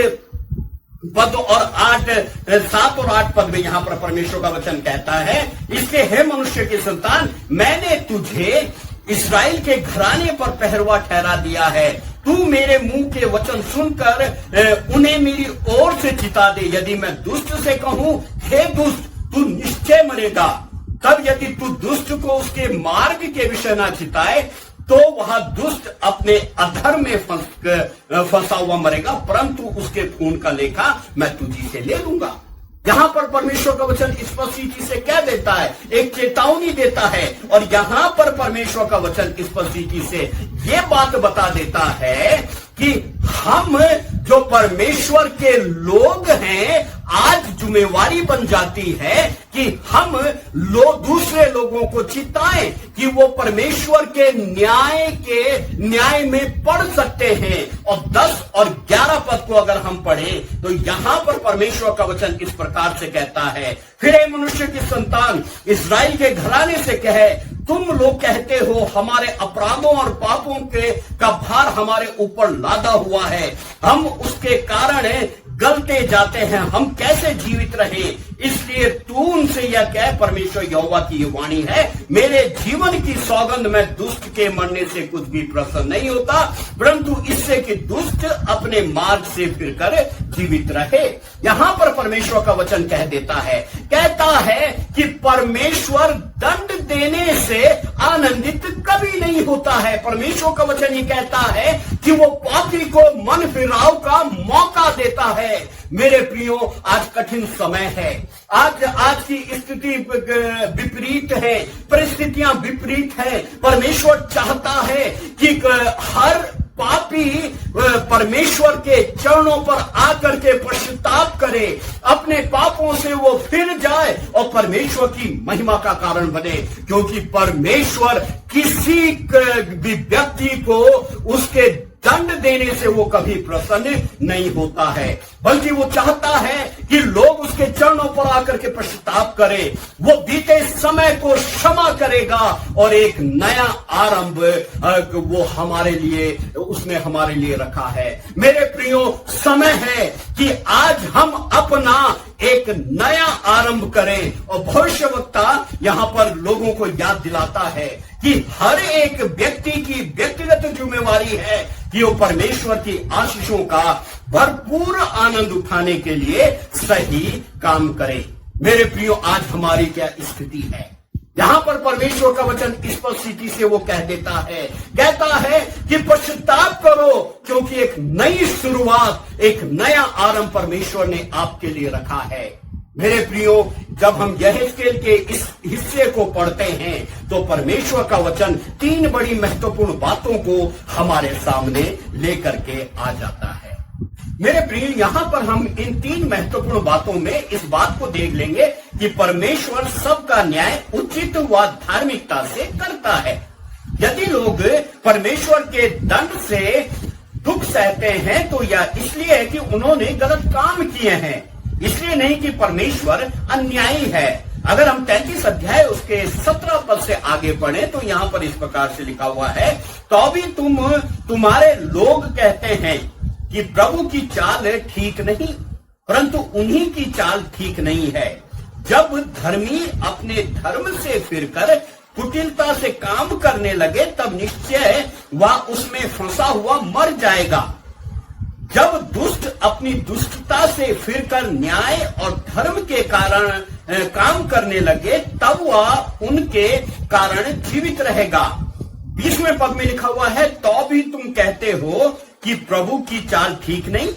और 8 पद में यहां पर परमेश्वर का वचन कहता है, इसके हे मनुष्य की संतान, मैंने तुझे इस्राएल के घराने पर पहरवा ठहरा दिया है। तू मेरे मुंह के वचन सुनकर उन्हें मेरी ओर से चिता दे। यदि मैं दुष्ट से कहूं, हे दुष्ट, तू निश्चय मरेगा, तब यदि तू दुष्ट को उसके मार्ग के विषय न चिताए, तो वह दुष्ट अपने अधर्म में फंसा हुआ मरेगा, परंतु उसके खून का लेखा मैं तुझी से ले लूंगा। यहां पर परमेश्वर का वचन स्पष्ट रीति से क्या देता है, एक चेतावनी देता है। और यहां पर परमेश्वर का वचन स्पष्ट रीति से यह बात बता देता है कि हम जो परमेश्वर के लोग हैं, आज जिम्मेवारी बन जाती है कि हम दूसरे लोगों को चिताएं कि वो परमेश्वर के न्याय में पढ़ सकते हैं। और 10 और 11 पद को अगर हम पढ़ें तो यहां पर परमेश्वर का वचन इस प्रकार से कहता है, फिर हे मनुष्य की संतान, इस्राएल के घराने से कहे, तुम लोग कहते हो हमारे अपराधों और पापों का भार हमारे ऊपर लादा हुआ है, हम उसके कारण गलते जाते हैं, हम कैसे जीवित रहे। इसलिए तू उनसे यह कह, परमेश्वर यहोवा की ये वाणी है, मेरे जीवन की सौगंध, मैं दुष्ट के मरने से कुछ भी प्रसन्न नहीं होता, परंतु इससे कि दुष्ट अपने मार्ग से फिरकर जीवित रहे। यहां पर परमेश्वर का वचन कह देता है, कहता है कि परमेश्वर दंड देने से आनंदित कभी नहीं होता है। परमेश्वर का वचन ये कहता है कि वो पापी को मन फिराव का मौका देता है। मेरे प्रियो, आज कठिन समय है, आज की स्थिति विपरीत है, परिस्थितियां विपरीत है। परमेश्वर चाहता है कि हर पापी परमेश्वर के चरणों पर आकर के पश्चाताप करे, अपने पापों से वो फिर जाए और परमेश्वर की महिमा का कारण बने, क्योंकि परमेश्वर किसी भी व्यक्ति को उसके दंड देने से वो कभी प्रसन्न नहीं होता है। बल्कि वो चाहता है कि लोग उसके चरणों पर आकर के पश्चाताप करें। वो बीते समय को क्षमा करेगा और एक नया आरंभ वो हमारे लिए, उसने हमारे लिए रखा है। मेरे प्रियो, समय है कि आज हम अपना एक नया आरंभ करें। और भविष्यवक्ता यहां पर लोगों को याद दिलाता है कि हर एक व्यक्ति की व्यक्तिगत जिम्मेवारी है कि वो परमेश्वर की आशीषों का भरपूर आनंद उठाने के लिए सही काम करे। मेरे प्रियो, आज हमारी क्या स्थिति है? यहां पर परमेश्वर का वचन स्पष्ट से वो कहता है कि पश्चाताप करो, क्योंकि एक नई शुरुआत, एक नया आरंभ परमेश्वर ने आपके लिए रखा है। मेरे प्रियो, जब हम यहेजकेल के इस हिस्से को पढ़ते हैं तो परमेश्वर का वचन 3 बड़ी महत्वपूर्ण बातों को हमारे सामने लेकर के आ जाता है। मेरे प्रिय, यहां पर हम इन 3 महत्वपूर्ण बातों में इस बात को देख लेंगे कि परमेश्वर सबका न्याय उचित व धार्मिकता से करता है। यदि लोग परमेश्वर के दंड से दुख सहते हैं तो यह इसलिए है कि उन्होंने गलत काम किए हैं, इसलिए नहीं कि परमेश्वर अन्यायी है। अगर हम 33 अध्याय उसके 17 पद से आगे पढ़े तो यहां पर इस प्रकार से लिखा हुआ है, तो भी तुम्हारे लोग कहते हैं कि प्रभु की चाल ठीक नहीं, परंतु उन्हीं की चाल ठीक नहीं है। जब धर्मी अपने धर्म से फिरकर कुटिलता से काम करने लगे तब निश्चय वह उसमें फंसा हुआ मर जाएगा। जब दुष्ट अपनी दुष्टता से फिरकर न्याय और धर्म के कारण काम करने लगे तब वह उनके कारण जीवित रहेगा। 20वें पद में लिखा हुआ है, तो भी तुम कहते हो कि प्रभु की चाल ठीक नहीं।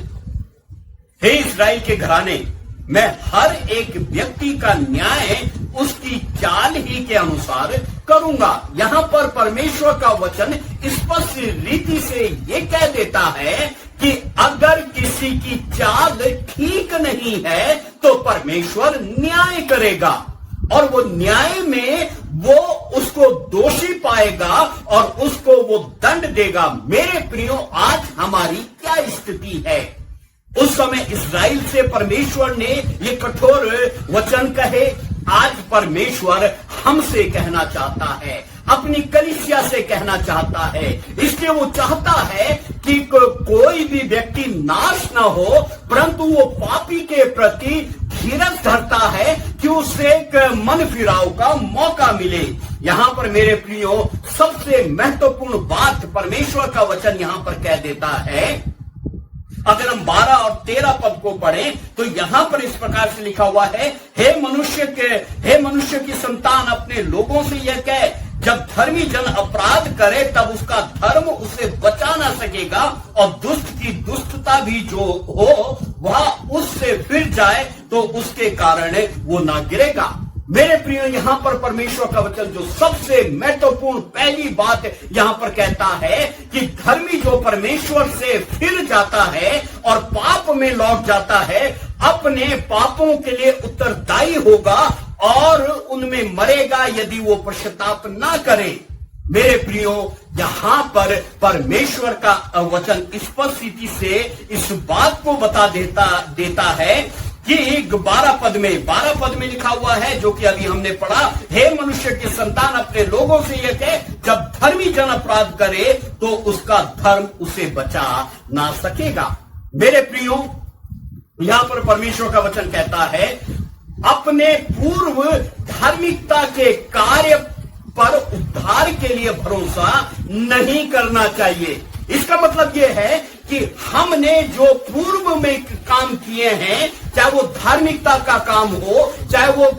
हे इस्राएल के घराने, मैं हर एक व्यक्ति का न्याय उसकी चाल ही के अनुसार करूंगा। यहां पर परमेश्वर का वचन स्पष्ट रीति से ये कह देता है कि अगर किसी की चाल ठीक नहीं है तो परमेश्वर न्याय करेगा और वो न्याय में वो उसको दोषी पाएगा और उसको वो दंड देगा। मेरे प्रियो, आज हमारी क्या स्थिति है? उस समय इस्राएल से परमेश्वर ने ये कठोर वचन कहे, आज परमेश्वर हमसे कहना चाहता है, अपनी कलीसिया से कहना चाहता है। इसलिए वो चाहता है कि कोई भी व्यक्ति नाश ना हो, परंतु वो पापी के प्रति धीरज धरता है कि उसे एक मन फिराव का मौका मिले। यहां पर मेरे प्रियो, सबसे महत्वपूर्ण बात परमेश्वर का वचन यहां पर कह देता है। अगर हम 12 और 13 पद को पढ़ें तो यहां पर इस प्रकार से लिखा हुआ है, हे मनुष्य की संतान, अपने लोगों से यह कह, जब धर्मी जन अपराध करे तब उसका धर्म उसे बचा ना सकेगा और दुष्ट की दुष्टता भी जो हो वह उससे फिर जाए तो उसके कारण वो ना गिरेगा। मेरे प्रियो, यहां पर परमेश्वर का वचन जो सबसे महत्वपूर्ण पहली बात यहां पर कहता है कि धर्मी जो परमेश्वर से फिर जाता है और पाप में लौट जाता है, अपने पापों के लिए उत्तरदायी होगा और उनमें मरेगा यदि वो पश्चाताप ना करे। मेरे प्रियो, यहां पर परमेश्वर का वचन स्पष्ट से इस बात को बता देता है कि 12 पद में लिखा हुआ है, जो कि अभी हमने पढ़ा, हे मनुष्य के संतान, अपने लोगों से यह कहे, जब धर्मी जन अपराध करे तो उसका धर्म उसे बचा ना सकेगा। मेरे प्रियो, यहां पर परमेश्वर का वचन कहता है, अपने पूर्व धार्मिकता के कार्य पर उद्धार के लिए भरोसा नहीं करना चाहिए। इसका मतलब यह है कि हमने जो पूर्व में काम किए हैं, चाहे वो धार्मिकता का काम हो, चाहे वो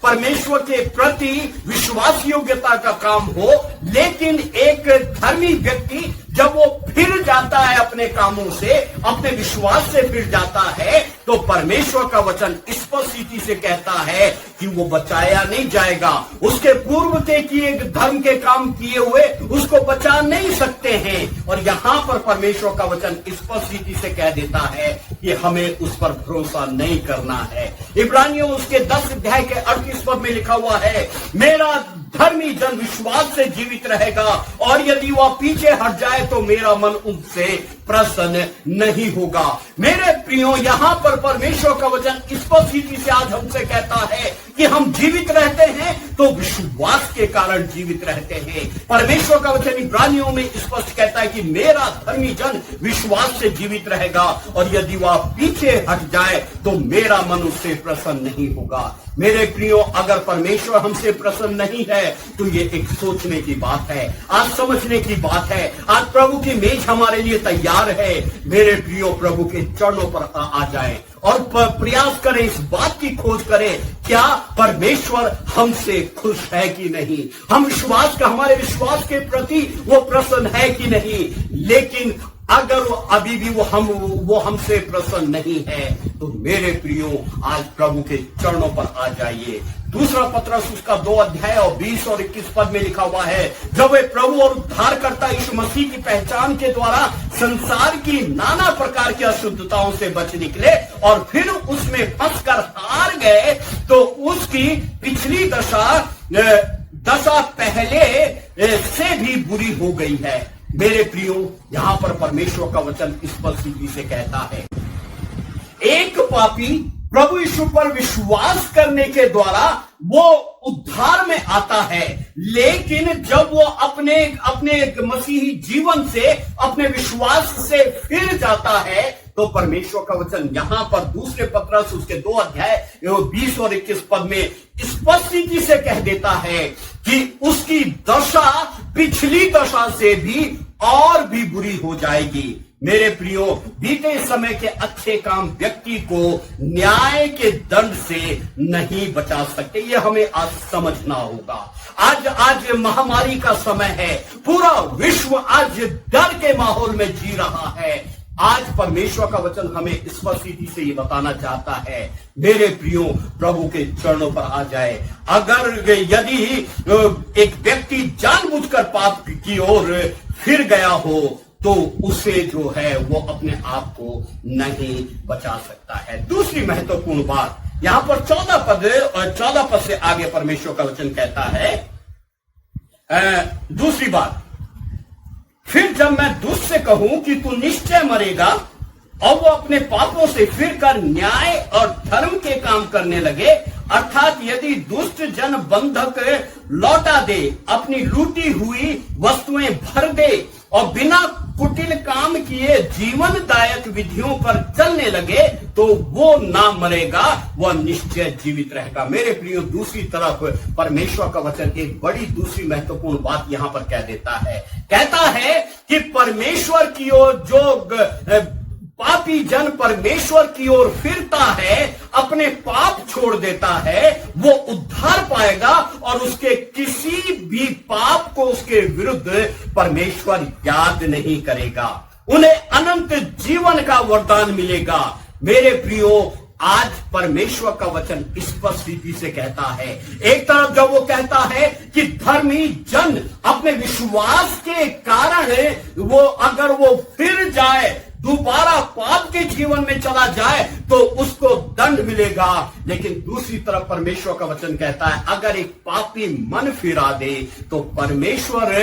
परमेश्वर के प्रति विश्वास योग्यता का काम हो, लेकिन एक धर्मी व्यक्ति जब वो फिर जाता है अपने कामों से, अपने विश्वास से फिर जाता है, तो परमेश्वर का वचन स्पष्ट से कहता है कि वो बचाया नहीं जाएगा। उसके पूर्व के किए धर्म के काम किए हुए उसको बचा नहीं सकते हैं। और यहां पर परमेश्वर का वचन स्पष्ट से कह देता है कि हमें उस पर भरोसा नहीं करना है। इब्रानियों उसके 10 अध्याय के 38 पद में लिखा हुआ है, मेरा धर्मी जन विश्वास से जीवित रहेगा और यदि वह पीछे हट जाए तो मेरा मन उनसे प्रसन्न नहीं होगा। मेरे प्रियो, यहाँ पर परमेश्वर का वचन स्पष्ट रीति से आज हमसे कहता है कि हम जीवित रहते हैं तो विश्वास के कारण जीवित रहते हैं। परमेश्वर का वचन इब्रानियों में स्पष्ट कहता है कि मेरा धर्मी जन विश्वास से जीवित रहेगा, और यदि वह पीछे हट जाए तो मेरा मन उससे प्रसन्न नहीं होगा। मेरे प्रियो, अगर परमेश्वर हमसे प्रसन्न नहीं है तो ये एक सोचने की बात है, आज समझने की बात है। आज प्रभु की मेज हमारे लिए तैयार है। मेरे प्रियो, प्रभु के चरणों पर आ जाएं और प्रयास करें, इस बात की खोज करें, क्या परमेश्वर हमसे खुश है कि नहीं, हमारे विश्वास के प्रति वो प्रसन्न है कि नहीं। लेकिन अगर वो अभी भी वो हमसे प्रसन्न नहीं है तो मेरे प्रियो, आज प्रभु के चरणों पर आ जाइए। दूसरा पत्रस उसका 2 अध्याय और 20 और 21 पद में लिखा हुआ है, जब वे प्रभु और उद्धारकर्ता यीशु मसीह की पहचान के द्वारा संसार की नाना प्रकार की अशुद्धताओं से बच निकले और फिर उसमें फंसकर हार गए, तो उसकी पिछली दशा पहले से भी बुरी हो गई है। मेरे प्रियो, यहां पर परमेश्वर का वचन स्पष्ट रीति से कहता है, एक पापी प्रभु यीशु पर विश्वास करने के द्वारा वो उद्धार में आता है, लेकिन जब वो अपने मसीही जीवन से, अपने विश्वास से फिर जाता है, तो परमेश्वर का वचन यहां पर दूसरे पत्रस उसके 2 अध्याय 20 और 21 पद में स्पष्ट रीति से कह देता है कि उसकी दशा पिछली दशा से भी और भी बुरी हो जाएगी। मेरे प्रियो, बीते समय के अच्छे काम व्यक्ति को न्याय के दंड से नहीं बचा सकते, ये हमें आज समझना होगा। आज महामारी का समय है, पूरा विश्व आज डर के माहौल में जी रहा है। आज परमेश्वर का वचन हमें स्पष्ट रीति से ये बताना चाहता है, मेरे प्रियो, प्रभु के चरणों पर आ जाए। अगर यदि एक व्यक्ति जानबूझकर पाप की ओर फिर गया हो तो उसे जो है वो अपने आप को नहीं बचा सकता है। दूसरी महत्वपूर्ण बात यहां पर 14 पद से आगे परमेश्वर का वचन कहता है, दूसरी बात, फिर जब मैं दुष्ट से कहूं कि तू निश्चय मरेगा, और वो अपने पापों से फिरकर न्याय और धर्म के काम करने लगे, अर्थात यदि दुष्ट जन बंधक लौटा दे, अपनी लूटी हुई वस्तुएं भर दे और बिना कुटिल काम किए जीवनदायक विधियों पर चलने लगे, तो वो ना मरेगा, वह निश्चय जीवित रहेगा। मेरे प्रियो, दूसरी तरफ परमेश्वर का वचन एक बड़ी दूसरी महत्वपूर्ण बात यहां पर कह देता है, कहता है कि परमेश्वर की ओर जो पापी जन परमेश्वर की ओर फिरता है, अपने पाप छोड़ देता है, वो उद्धार पाएगा और उसके किसी भी पाप को उसके विरुद्ध परमेश्वर याद नहीं करेगा, उन्हें अनंत जीवन का वरदान मिलेगा। मेरे प्रियो, आज परमेश्वर का वचन स्पष्ट रीति से कहता है, एक तरफ जब वो कहता है कि धर्मी जन अपने विश्वास के कारण वो अगर वो फिर जाए, दोबारा पाप के जीवन में चला जाए, तो उसको दंड मिलेगा। लेकिन दूसरी तरफ परमेश्वर का वचन कहता है, अगर एक पापी मन फिरा दे तो परमेश्वर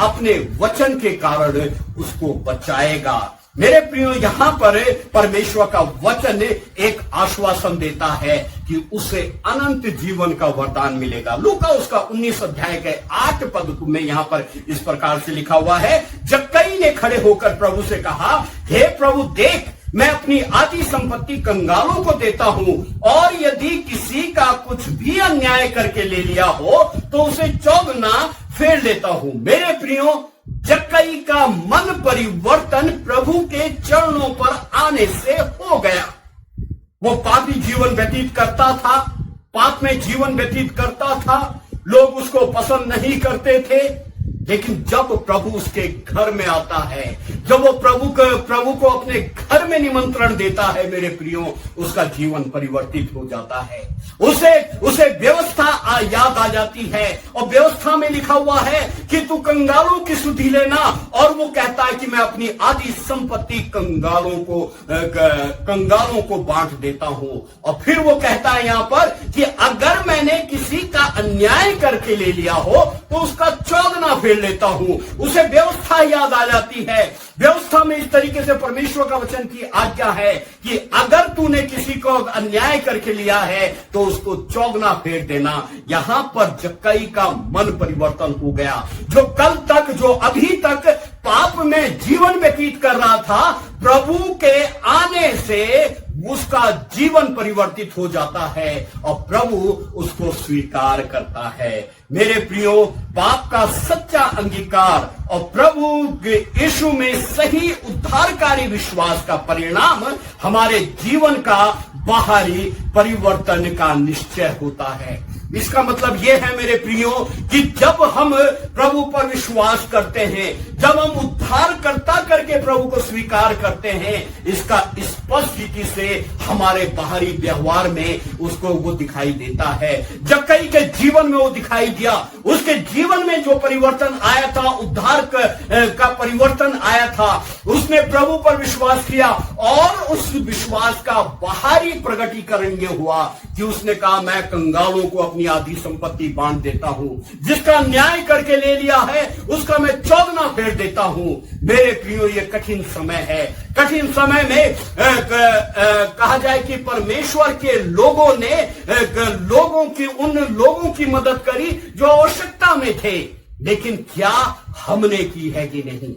अपने वचन के कारण उसको बचाएगा। मेरे प्रियो, यहां पर परमेश्वर का वचन एक आश्वासन देता है कि उसे अनंत जीवन का वरदान मिलेगा। लूका उसका 19 अध्याय के 8 पद में यहां पर इस प्रकार से लिखा हुआ है, जक्कई ने खड़े होकर प्रभु से कहा, हे प्रभु, देख, मैं अपनी आधी संपत्ति कंगालों को देता हूं, और यदि किसी का कुछ भी अन्याय करके ले लिया हो तो उसे चौगुना फेर लेता हूं। मेरे प्रियो, जक्कई का मन परिवर्तन प्रभु के चरणों पर आने से हो गया। वो पापी जीवन व्यतीत करता था, पाप में जीवन व्यतीत करता था, लोग उसको पसंद नहीं करते थे, लेकिन जब प्रभु उसके घर में आता है, जब वो प्रभु को अपने घर में निमंत्रण देता है, मेरे प्रियो, उसका जीवन परिवर्तित हो जाता है। उसे व्यवस्था याद आ जाती है, और व्यवस्था में लिखा हुआ है कि तू कंगालों की सुधि लेना, और वो कहता है कि मैं अपनी आधी संपत्ति कंगालों को बांट देता हूं। और फिर वो कहता है यहां पर कि अगर मैंने किसी का अन्याय करके ले लिया हो तो उसका चौगना फेर लेता हूं। उसे व्यवस्था याद आ जाती है। व्यवस्था में इस तरीके से परमेश्वर का वचन की आज्ञा है कि अगर तूने किसी को अन्याय करके लिया है तो उसको चौगना फेर देना। यहां पर जक्कई का मन परिवर्तन हो गया। जो कल तक, जो अभी तक पाप में जीवन व्यतीत कर रहा था, प्रभु के आने से उसका जीवन परिवर्तित हो जाता है और प्रभु उसको स्वीकार करता है। मेरे प्रियो, पाप का सच्चा अंगीकार और प्रभु यीशु में सही उद्धारकारी विश्वास का परिणाम हमारे जीवन का बाहरी परिवर्तन का निश्चय होता है। इसका मतलब यह है मेरे प्रियो कि जब हम प्रभु पर विश्वास करते हैं, जब हम उद्धारकर्ता करके प्रभु को स्वीकार करते हैं, इसका स्पष्ट रीति से हमारे बाहरी व्यवहार में उसको वो दिखाई देता है। जक्कई के जीवन में वो दिखाई दिया। उसके जीवन में जो परिवर्तन आया था, उद्धार का परिवर्तन आया था, उसने प्रभु पर विश्वास किया और उस विश्वास का बाहरी प्रकटीकरण ये हुआ कि उसने कहा, मैं कंगालों को अपनी आधी संपत्ति बांट देता हूं, जिसका न्याय करके ले लिया है उसका मैं चौगना फेर देता हूं। मेरे प्रियो, ये कठिन समय है। कठिन समय में कहा जाए कि परमेश्वर के लोगों ने उन लोगों की मदद करी जो आवश्यकता में थे, लेकिन क्या हमने की है कि नहीं?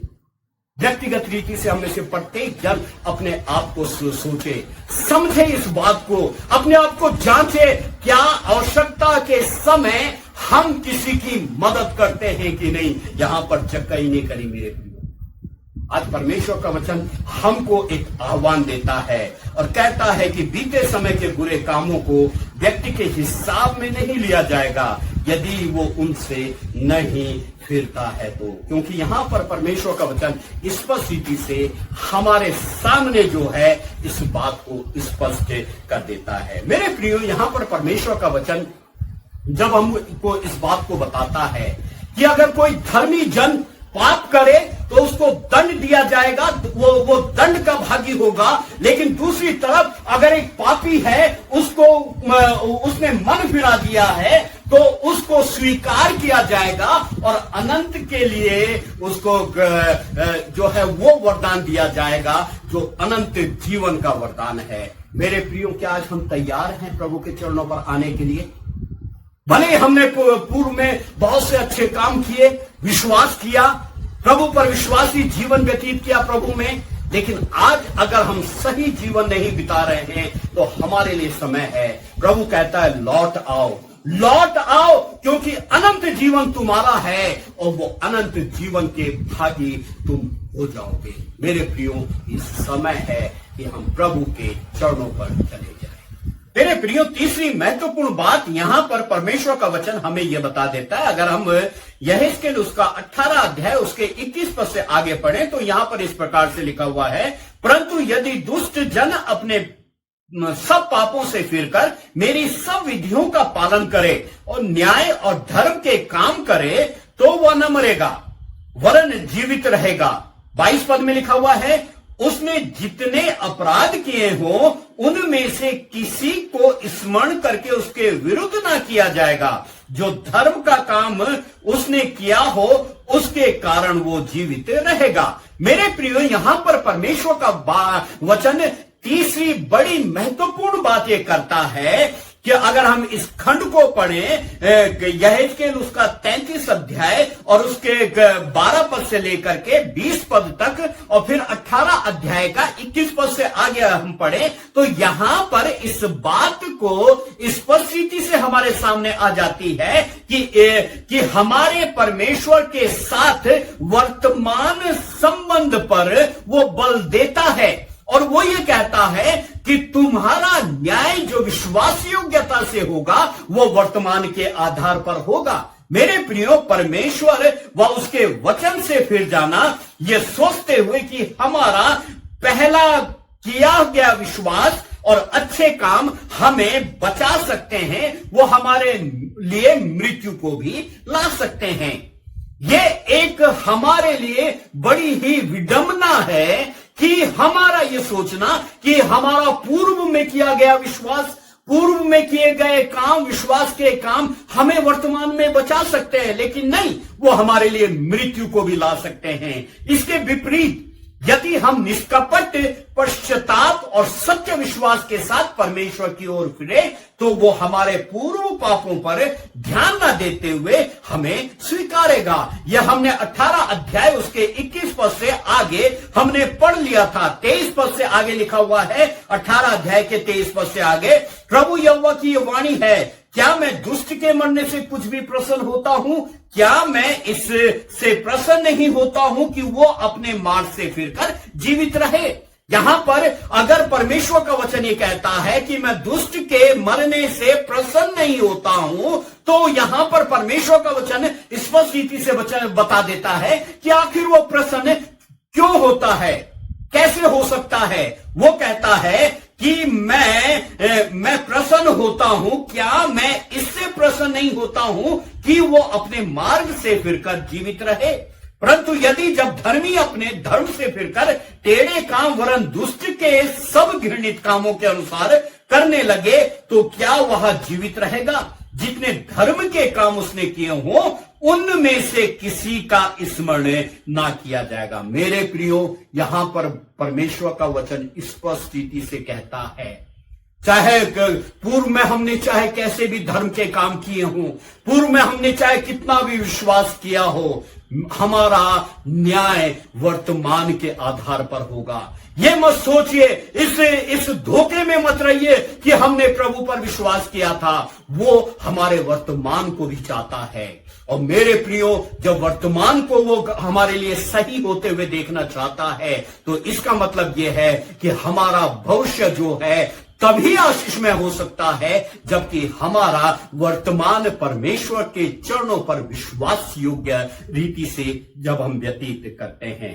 व्यक्तिगत रीति से हमें से प्रत्येक जन अपने आप को सोचे, समझे, इस बात को अपने आप को जांचे, क्या आवश्यकता के समय हम किसी की मदद करते हैं कि नहीं? यहां पर जक्कई ने करी। मेरे प्रियो, आज परमेश्वर का वचन हमको एक आह्वान देता है और कहता है कि बीते समय के बुरे कामों को व्यक्ति के हिसाब में नहीं लिया जाएगा यदि वो उनसे नहीं फिरता है तो। क्योंकि यहां पर परमेश्वर का वचन स्पष्ट रीति से हमारे सामने जो है इस बात को स्पष्ट कर देता है। मेरे प्रियो, यहां पर परमेश्वर का वचन जब हमको इस बात को बताता है कि अगर कोई धर्मी जन पाप करे तो उसको दंड दिया जाएगा, वो दंड का भागी होगा, लेकिन दूसरी तरफ अगर एक पापी है, उसने मन फिरा दिया है तो उसको स्वीकार किया जाएगा और अनंत के लिए उसको जो है वो वरदान दिया जाएगा जो अनंत जीवन का वरदान है। मेरे प्रियो, क्या आज हम तैयार हैं प्रभु के चरणों पर आने के लिए? भले हमने पूर्व में बहुत से अच्छे काम किए, विश्वास किया, प्रभु पर विश्वासी जीवन व्यतीत किया प्रभु में, लेकिन आज अगर हम सही जीवन नहीं बिता रहे हैं तो हमारे लिए समय है। प्रभु कहता है, लौट आओ, लौट आओ, क्योंकि अनंत जीवन तुम्हारा है और वो अनंत जीवन के भागी तुम हो जाओगे। मेरे प्रियो, इस समय है कि हम प्रभु के चरणों पर चले जाएं। मेरे प्रियो, तीसरी महत्वपूर्ण बात यहां पर परमेश्वर का वचन हमें यह बता देता है। अगर हम यहेजकेल उसका 18 अध्याय उसके 21 पद से आगे पढ़ें तो यहां पर इस प्रकार से लिखा हुआ है, परंतु यदि दुष्ट जन अपने सब पापों से फिरकर मेरी सब विधियों का पालन करे और न्याय और धर्म के काम करे तो वह न मरेगा वरन जीवित रहेगा। 22 पद में लिखा हुआ है, उसने जितने अपराध किए हो उनमें से किसी को स्मरण करके उसके विरुद्ध ना किया जाएगा। जो धर्म का काम उसने किया हो उसके कारण वो जीवित रहेगा। मेरे प्रियो, यहां पर परमेश्वर का वचन तीसरी बड़ी महत्वपूर्ण बात यह करता है कि अगर हम इस खंड को पढ़ें, यहेजकेल उसका 33 अध्याय और उसके 12 पद से लेकर के 20 पद तक और फिर 18 अध्याय का 21 पद से आगे हम पढ़ें तो यहां पर इस बात को स्पष्ट रीति से हमारे सामने आ जाती है कि हमारे परमेश्वर के साथ वर्तमान संबंध पर वो बल देता है और वो ये कहता है कि तुम्हारा न्याय जो विश्वास योग्यता से होगा वो वर्तमान के आधार पर होगा। मेरे प्रियो, परमेश्वर व उसके वचन से फिर जाना ये सोचते हुए कि हमारा पहला किया गया विश्वास और अच्छे काम हमें बचा सकते हैं, वो हमारे लिए मृत्यु को भी ला सकते हैं। ये एक हमारे लिए बड़ी ही विडंबना है कि हमारा ये सोचना कि हमारा पूर्व में किया गया विश्वास पूर्व में किए गए काम, विश्वास के काम हमें वर्तमान में बचा सकते हैं, लेकिन नहीं, वो हमारे लिए मृत्यु को भी ला सकते हैं। इसके विपरीत यदि हम निष्कपट पश्चाताप और सत्य विश्वास के साथ परमेश्वर की ओर फिरे, तो वो हमारे पूर्व पापों पर ध्यान न देते हुए हमें स्वीकारेगा। यह हमने 18 अध्याय उसके 21 पद से आगे हमने पढ़ लिया था। 23 पद से आगे लिखा हुआ है, 18 अध्याय के 23 पद से आगे, प्रभु यहोवा की यह वाणी है, क्या मैं दुष्ट के मरने से कुछ भी प्रसन्न होता हूं? क्या मैं इससे प्रसन्न नहीं होता हूं कि वो अपने मार्ग से फिरकर जीवित रहे? यहां पर अगर परमेश्वर का वचन ये कहता है कि मैं दुष्ट के मरने से प्रसन्न नहीं होता हूं, तो यहां पर परमेश्वर का वचन स्पष्ट रीति से बता देता है कि आखिर वो प्रसन्न क्यों होता है, कैसे हो सकता है। वो कहता है कि मैं प्रसन्न होता हूं, क्या मैं इससे प्रसन्न नहीं होता हूं कि वो अपने मार्ग से फिरकर जीवित रहे? परंतु यदि जब धर्मी अपने धर्म से फिरकर टेढ़े काम वरन दुष्ट के सब घृणित कामों के अनुसार करने लगे, तो क्या वह जीवित रहेगा? जितने धर्म के काम उसने किए हों, उनमें से किसी का स्मरण ना किया जाएगा। मेरे प्रियो, यहां पर परमेश्वर का वचन स्पष्ट रीति से कहता है, चाहे पूर्व में हमने चाहे कैसे भी धर्म के काम किए हों, पूर्व में हमने चाहे कितना भी विश्वास किया हो, हमारा न्याय वर्तमान के आधार पर होगा। ये मत सोचिए, इस धोखे में मत रहिए कि हमने प्रभु पर विश्वास किया था। वो हमारे वर्तमान को भी चाहता है। और मेरे प्रियो, जब वर्तमान को वो हमारे लिए सही होते हुए देखना चाहता है, तो इसका मतलब यह है कि हमारा भविष्य जो है तभी आशीष में हो सकता है जबकि हमारा वर्तमान परमेश्वर के चरणों पर विश्वास योग्य रीति से जब हम व्यतीत करते हैं।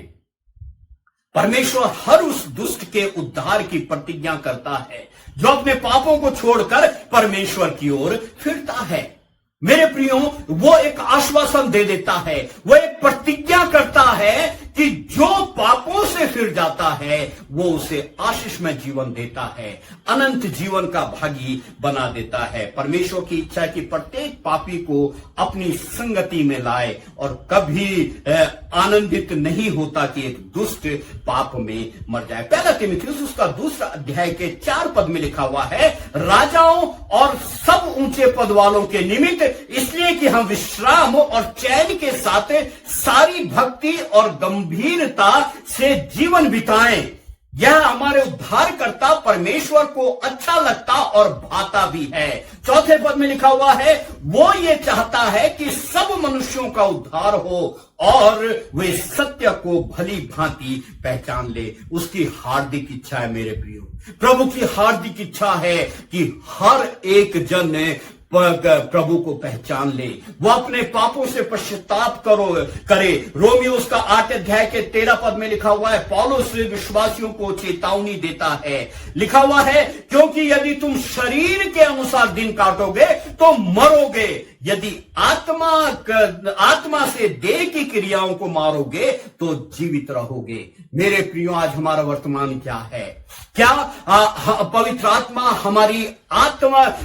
परमेश्वर हर उस दुष्ट के उद्धार की प्रतिज्ञा करता है जो अपने पापों को छोड़कर परमेश्वर की ओर फिरता है। मेरे प्रियो, वो एक आश्वासन दे देता है, वो एक प्रतिज्ञा करता है कि जो पापों से फिर जाता है वो उसे आशीष में जीवन देता है, अनंत जीवन का भागी बना देता है। परमेश्वर की इच्छा है कि प्रत्येक पापी को अपनी संगति में लाए और कभी आनंदित नहीं होता कि एक दुष्ट पाप में मर जाए। पहला तीमुथियुस उसका 2 अध्याय के 4 पद में लिखा हुआ है, राजाओं और सब ऊंचे पद वालों के निमित्त, इसलिए कि हम विश्राम और चैन के साथ सारी भक्ति और गंभीरता से जीवन बिताएं। यह हमारे उद्धारकर्ता परमेश्वर को अच्छा लगता और भाता भी है। 4 पद में लिखा हुआ है, वो ये चाहता है कि सब मनुष्यों का उद्धार हो और वे सत्य को भली भांति पहचान ले। उसकी हार्दिक इच्छा है मेरे प्रियो, प्रभु की हार्दिक इच्छा है कि हर एक जन प्रभु को पहचान ले, वो अपने पापों से पश्चाताप करे। रोमियो उसका 8 अध्याय के 13 पद में लिखा हुआ है, पौलुस विश्वासियों को चेतावनी देता है। लिखा हुआ है, क्योंकि यदि तुम शरीर के अनुसार दिन काटोगे तो मरोगे, यदि आत्मा से देह की क्रियाओं को मारोगे तो जीवित रहोगे। मेरे प्रियो, आज हमारा वर्तमान क्या है? क्या पवित्र आत्मा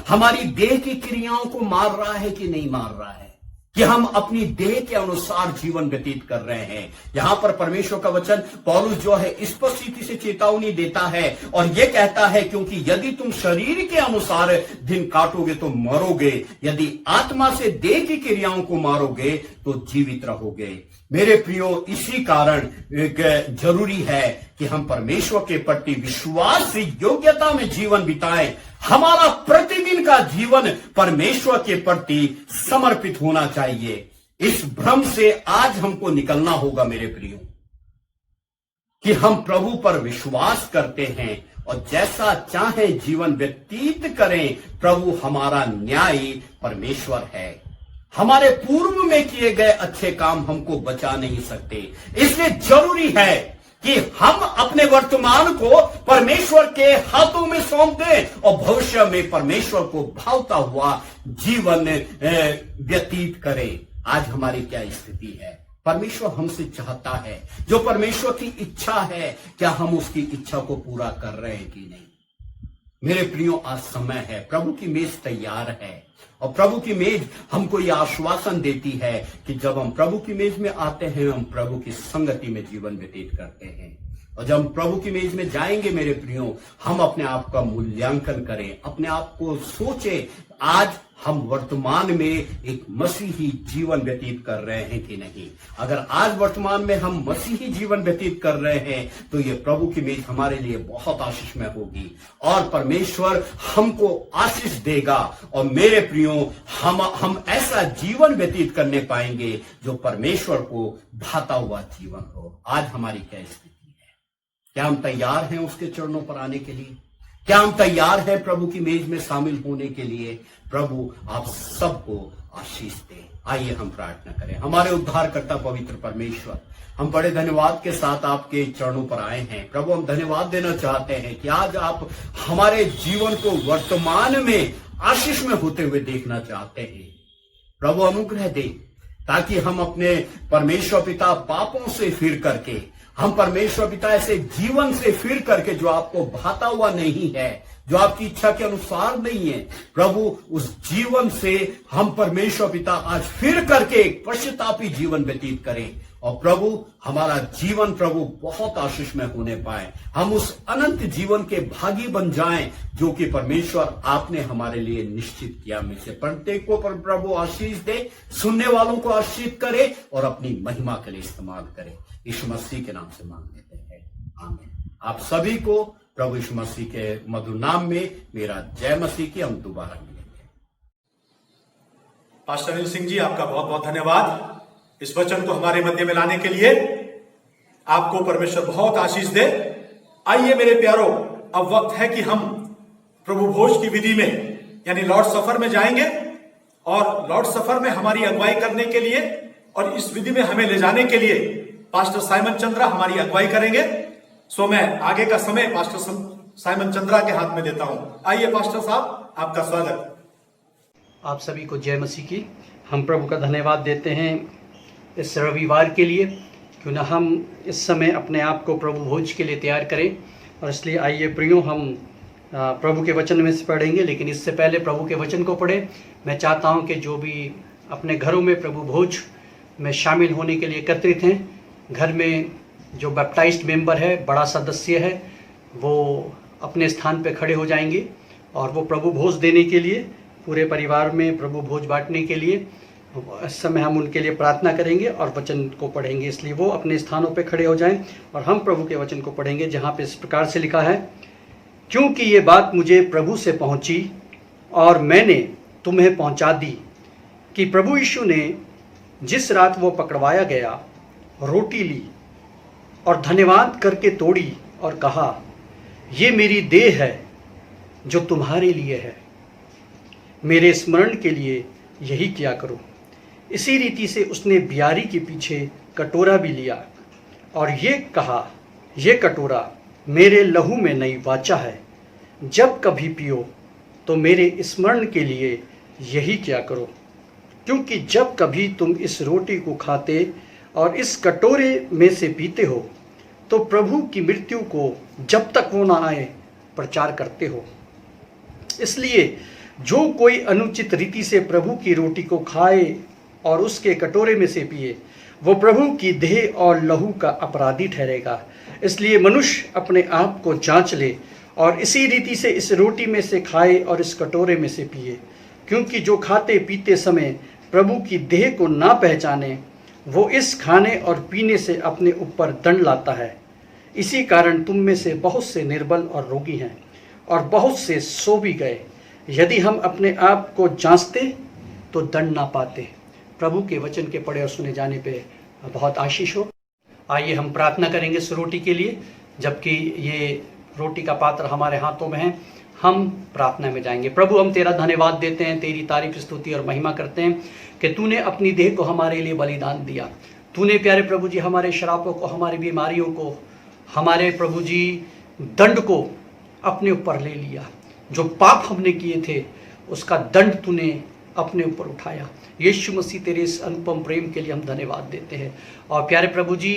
हमारी देह की क्रियाओं को मार रहा है कि नहीं मार रहा है? कि हम अपनी देह के अनुसार जीवन व्यतीत कर रहे हैं? यहां पर परमेश्वर का वचन पौलुस जो है स्पष्ट रीति से चेतावनी देता है और यह कहता है, क्योंकि यदि तुम शरीर के अनुसार दिन काटोगे तो मरोगे, यदि आत्मा से देह की क्रियाओं को मारोगे तो जीवित रहोगे। मेरे प्रियो, इसी कारण जरूरी है कि हम परमेश्वर के प्रति विश्वास योग्यता में जीवन बिताएं। हमारा प्रतिदिन का जीवन परमेश्वर के प्रति समर्पित होना चाहिए। इस भ्रम से आज हमको निकलना होगा मेरे प्रियो, कि हम प्रभु पर विश्वास करते हैं और जैसा चाहे जीवन व्यतीत करें। प्रभु हमारा न्यायी परमेश्वर है। हमारे पूर्व में किए गए अच्छे काम हमको बचा नहीं सकते, इसलिए जरूरी है कि हम अपने वर्तमान को परमेश्वर के हाथों में सौंप दें और भविष्य में परमेश्वर को भावता हुआ जीवन व्यतीत करें। आज हमारी क्या स्थिति है? परमेश्वर हमसे चाहता है, जो परमेश्वर की इच्छा है, क्या हम उसकी इच्छा को पूरा कर रहे हैं कि नहीं? मेरे प्रियो, आज समय है, प्रभु की मेज तैयार है। और प्रभु की मेज हमको यह आश्वासन देती है कि जब हम प्रभु की मेज में आते हैं, हम प्रभु की संगति में जीवन व्यतीत करते हैं। और जब हम प्रभु की मेज में जाएंगे मेरे प्रियो, हम अपने आप का मूल्यांकन करें, अपने आप को सोचें, आज हम वर्तमान में एक मसीही जीवन व्यतीत कर रहे हैं कि नहीं। अगर आज वर्तमान में हम मसीही जीवन व्यतीत कर रहे हैं तो ये प्रभु की मेज हमारे लिए बहुत आशीषमय होगी और परमेश्वर हमको आशीष देगा। और मेरे प्रियो, हम ऐसा जीवन व्यतीत करने पाएंगे जो परमेश्वर को भाता हुआ जीवन हो। आज हमारी क्या स्थिति है? क्या हम तैयार हैं उसके चरणों पर आने के लिए? क्या हम तैयार हैं प्रभु की मेज में शामिल होने के लिए? प्रभु आप सबको आशीष दे। आइए हम प्रार्थना करें। हमारे उद्धारकर्ता पवित्र परमेश्वर, हम बड़े धन्यवाद के साथ आपके चरणों पर आए हैं। प्रभु, हम धन्यवाद देना चाहते हैं कि आज आप हमारे जीवन को वर्तमान में आशीष में होते हुए देखना चाहते हैं। प्रभु, अनुग्रह दे ताकि हम अपने परमेश्वर पिता पापों से फिर करके, हम परमेश्वर पिता ऐसे जीवन से फिर करके जो आपको भाता हुआ नहीं है, जो आपकी इच्छा के अनुसार नहीं है, प्रभु उस जीवन से हम परमेश्वर पिता आज फिर करके एक पश्चातापी जीवन व्यतीत करें। और प्रभु, हमारा जीवन प्रभु बहुत आशीषमय होने पाए, हम उस अनंत जीवन के भागी बन जाएं जो कि परमेश्वर आपने हमारे लिए निश्चित किया। में से प्रत्येक को प्रभु आशीष दे, सुनने वालों को आशीष करे और अपनी महिमा के लिए इस्तेमाल करे। यीशु मसीह के नाम से मांग लेते हैं, आमीन। आप सभी को प्रभु यीशु मसीह के मधुर नाम में मेरा जय मसीह की। हम दोबारा मिलेंगे। पास्टर अनिल सिंह जी, आपका बहुत बहुत धन्यवाद इस वचन को हमारे मध्य में लाने के लिए। आपको परमेश्वर बहुत आशीष दे। आइए मेरे प्यारो, अब वक्त है कि हम प्रभु भोज की विधि में यानी लॉर्ड सफर में जाएंगे और लॉर्ड सफर में हमारी अगुवाई करने के लिए और इस विधि में हमें ले जाने के लिए पास्टर साइमन चंद्रा हमारी अगुवाई करेंगे। सो मैं आगे का समय पास्टर साइमन चंद्रा के हाथ में देता हूं। आइए पास्टर साहब, आपका स्वागत। आप सभी को जय मसीह की। हम प्रभु का धन्यवाद देते हैं इस रविवार के लिए। क्यों ना हम इस समय अपने आप को प्रभु भोज के लिए तैयार करें। और इसलिए आइए प्रियो, हम प्रभु के वचन में से पढ़ेंगे, लेकिन इससे पहले प्रभु के वचन को पढ़ें। मैं चाहता हूं कि जो भी अपने घरों में प्रभु भोज में शामिल होने के लिए एकत्रित हैं, घर में जो बैप्टाइज्ड मेंबर है, बड़ा सदस्य है, वो अपने स्थान पे खड़े हो जाएंगे और वो प्रभु भोज देने के लिए, पूरे परिवार में प्रभु भोज बांटने के लिए इस समय हम उनके लिए प्रार्थना करेंगे और वचन को पढ़ेंगे। इसलिए वो अपने स्थानों पे खड़े हो जाएं और हम प्रभु के वचन को पढ़ेंगे, जहाँ पे इस प्रकार से लिखा है, क्योंकि ये बात मुझे प्रभु से पहुँची और मैंने तुम्हें पहुँचा दी कि प्रभु यीशु ने जिस रात वो पकड़वाया गया, रोटी ली और धन्यवाद करके तोड़ी और कहा, ये मेरी देह है जो तुम्हारे लिए है, मेरे स्मरण के लिए यही किया करो। इसी रीति से उसने बियारी के पीछे कटोरा भी लिया और ये कहा, ये कटोरा मेरे लहू में नई वाचा है, जब कभी पियो तो मेरे स्मरण के लिए यही किया करो। क्योंकि जब कभी तुम इस रोटी को खाते और इस कटोरे में से पीते हो तो प्रभु की मृत्यु को जब तक वो ना आए प्रचार करते हो। इसलिए जो कोई अनुचित रीति से प्रभु की रोटी को खाए और उसके कटोरे में से पिए, वो प्रभु की देह और लहू का अपराधी ठहरेगा। इसलिए मनुष्य अपने आप को जांच ले और इसी रीति से इस रोटी में से खाए और इस कटोरे में से पिए। क्योंकि जो खाते पीते समय प्रभु की देह को ना पहचाने, वो इस खाने और पीने से अपने ऊपर दंड लाता है। इसी कारण तुम में से बहुत से निर्बल और रोगी हैं और बहुत से सो भी गए। यदि हम अपने आप को जांचते तो दंड ना पाते। प्रभु के वचन के पढ़े और सुने जाने पे बहुत आशीष हो। आइए हम प्रार्थना करेंगे इस रोटी के लिए। जबकि ये रोटी का पात्र हमारे हाथों में है, हम प्रार्थना में जाएंगे। प्रभु, हम तेरा धन्यवाद देते हैं, तेरी तारीफ स्तुति और महिमा करते हैं कि तूने अपनी देह को हमारे लिए बलिदान दिया। तूने प्यारे प्रभु जी हमारे श्रापों को, हमारी बीमारियों को, हमारे प्रभु जी दंड को अपने ऊपर ले लिया। जो पाप हमने किए थे उसका दंड तूने अपने ऊपर उठाया। यीशु मसीह, तेरे इस अनुपम प्रेम के लिए हम धन्यवाद देते हैं। और प्यारे प्रभु जी,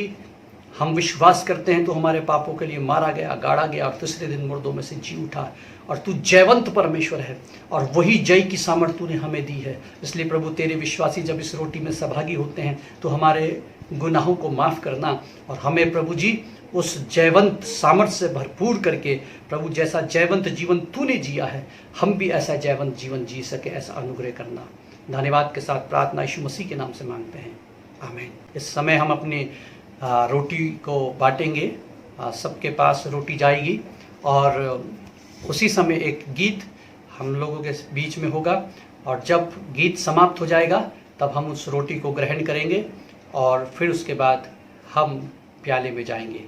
हम विश्वास करते हैं तो हमारे पापों के लिए मारा गया, गाड़ा गया और तीसरे दिन मुर्दों में से जी उठा। और तू जयवंत परमेश्वर है और वही जय की सामर्थ तूने हमें दी है। इसलिए प्रभु तेरे विश्वासी जब इस रोटी में सहभागी होते हैं तो हमारे गुनाहों को माफ़ करना और हमें प्रभु जी उस जयवंत सामर्थ से भरपूर करके प्रभु जैसा जयवंत जीवन तूने जिया है हम भी ऐसा जयवंत जीवन जी सके, ऐसा अनुग्रह करना। धन्यवाद के साथ प्रार्थना यीशु मसीह के नाम से मांगते हैं, आमीन। इस समय हम अपनी रोटी को बांटेंगे, सबके पास रोटी जाएगी और उसी समय एक गीत हम लोगों के बीच में होगा और जब गीत समाप्त हो जाएगा तब हम उस रोटी को ग्रहण करेंगे और फिर उसके बाद हम प्याले में जाएंगे।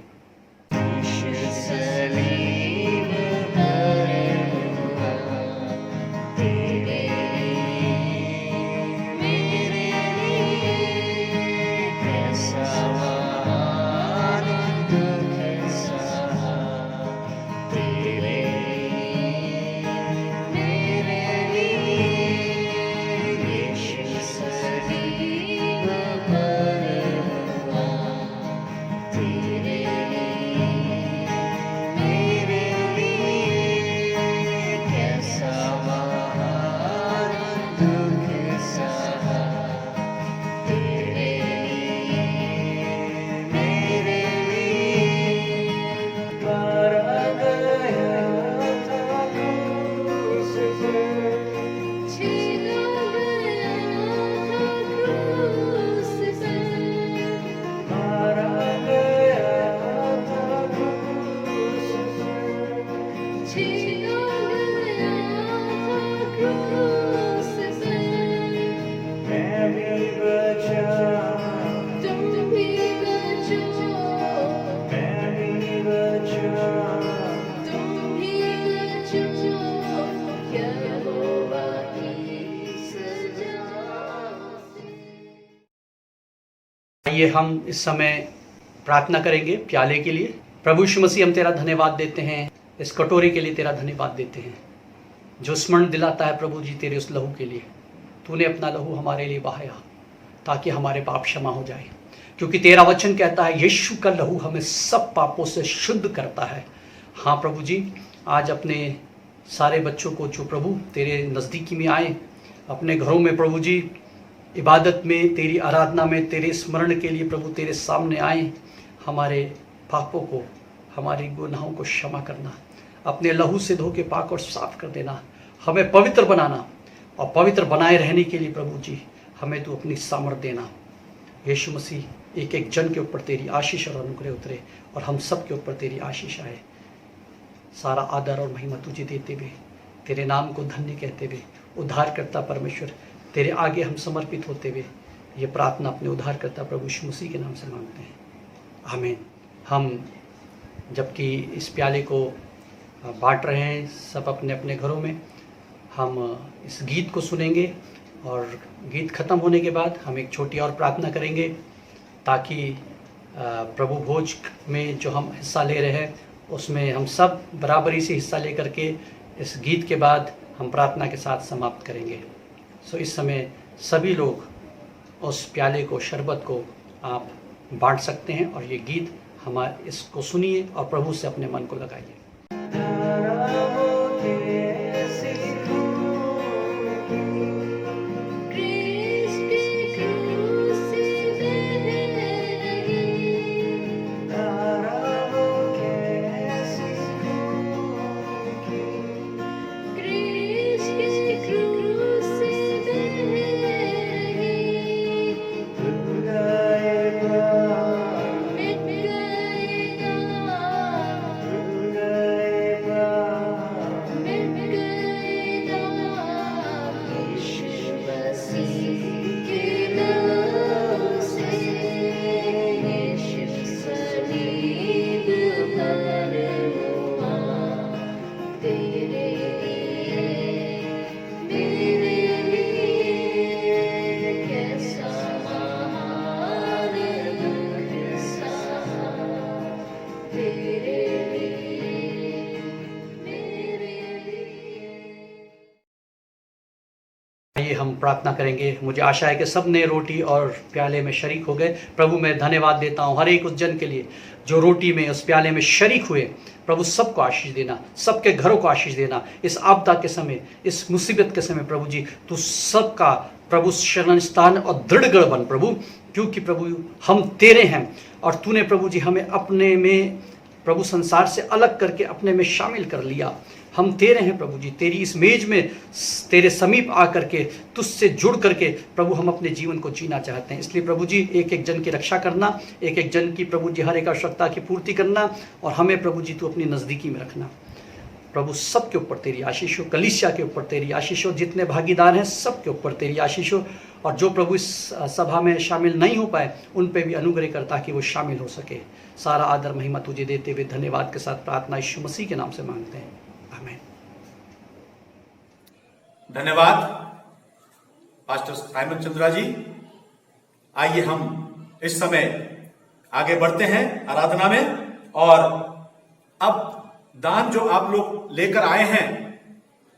आइए हम इस समय प्रार्थना करेंगे प्याले के लिए। प्रभु यीशु मसीह हम तेरा धन्यवाद देते हैं, इस कटोरे के लिए तेरा धन्यवाद देते हैं जो स्मरण दिलाता है प्रभु जी तेरे उस लहू के लिए। तूने अपना लहू हमारे लिए बहाया ताकि हमारे पाप क्षमा हो जाए, क्योंकि तेरा वचन कहता है यीशु का लहू हमें सब पापों से शुद्ध करता है। हाँ प्रभु जी, आज अपने सारे बच्चों को जो प्रभु तेरे नज़दीकी में आए, अपने घरों में प्रभु जी इबादत में, तेरी आराधना में, तेरे स्मरण के लिए प्रभु तेरे सामने आए, हमारे पापों को, हमारे गुनाहों को क्षमा करना, अपने लहू से धो के पाक और साफ कर देना, हमें पवित्र बनाना और पवित्र बनाए रहने के लिए प्रभु जी हमें तू अपनी सामर्थ देना। यीशु मसीह एक एक जन के ऊपर तेरी आशीष और अनुग्रह उतरे और हम सब के ऊपर तेरी आशीष आए। सारा आदर और महिमा तुझे देते हुए, तेरे नाम को धन्य कहते हुए, उद्धारकर्ता परमेश्वर तेरे आगे हम समर्पित होते हुए ये प्रार्थना अपने उद्धारकर्ता प्रभु यीशु मसीह के नाम से मांगते हैं, आमीन। हम जबकि इस प्याले को बांट रहे हैं सब अपने अपने घरों में, हम इस गीत को सुनेंगे और गीत ख़त्म होने के बाद हम एक छोटी और प्रार्थना करेंगे ताकि प्रभु भोज में जो हम हिस्सा ले रहे हैं उसमें हम सब बराबरी से हिस्सा लेकर के इस गीत के बाद हम प्रार्थना के साथ समाप्त करेंगे। सो इस समय सभी लोग उस प्याले को, शरबत को आप बांट सकते हैं और ये गीत हमारे इसको सुनिए और प्रभु से अपने मन को लगाइए। हम प्रार्थना करेंगे। मुझे आशा है कि सब ने रोटी और प्याले में शरीक हो गए। प्रभु मैं धन्यवाद देता हूँ हर एक उस जन के लिए जो रोटी में उस प्याले में शरीक हुए। प्रभु सबको आशीष देना, सबके घरों को आशीष देना। इस आपदा के समय, इस मुसीबत के समय प्रभु जी तू सबका प्रभु शरण स्थान और दृढ़ गढ़ बन प्रभु, क्योंकि प्रभु हम तेरे हैं और तूने प्रभु जी हमें अपने में प्रभु संसार से अलग करके अपने में शामिल कर लिया। हम तेरे हैं प्रभु जी, तेरी इस मेज में तेरे समीप आकर के तुझसे जुड़ करके प्रभु हम अपने जीवन को जीना चाहते हैं। इसलिए प्रभु जी एक एक जन की रक्षा करना, एक एक जन की प्रभु जी हर एक आवश्यकता की पूर्ति करना और हमें प्रभु जी तू अपनी नज़दीकी में रखना। प्रभु सबके ऊपर तेरी आशीष हो, कलीसिया के ऊपर तेरी आशीष हो, जितने भागीदार हैं सबके ऊपर तेरी आशीष हो और जो प्रभु इस सभा में शामिल नहीं हो पाए उन पे भी अनुग्रह कर ताकि वो शामिल हो सके। सारा आदर महिमा तुझे देते हुए धन्यवाद के साथ प्रार्थना यीशु मसीह के नाम से मांगते हैं, आमीन। धन्यवाद पास्टर साइमन चंद्रा जी। आइए हम इस समय आगे बढ़ते हैं आराधना में और अब दान जो आप लोग लेकर आए हैं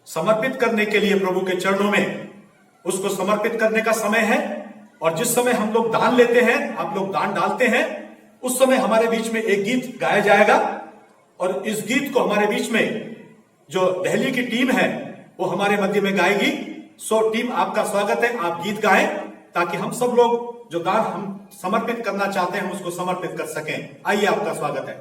समर्पित करने के लिए प्रभु के चरणों में, उसको समर्पित करने का समय है। और जिस समय हम लोग दान लेते हैं, आप लोग दान डालते हैं, उस समय हमारे बीच में एक गीत गाया जाएगा और इस गीत को हमारे बीच में जो दिल्ली की टीम है वो हमारे मध्य में गाएगी। सो टीम आपका स्वागत है, आप गीत गाएं ताकि हम सब लोग जो दान हम समर्पित करना चाहते हैं उसको समर्पित कर सकें। आइए, आपका स्वागत है।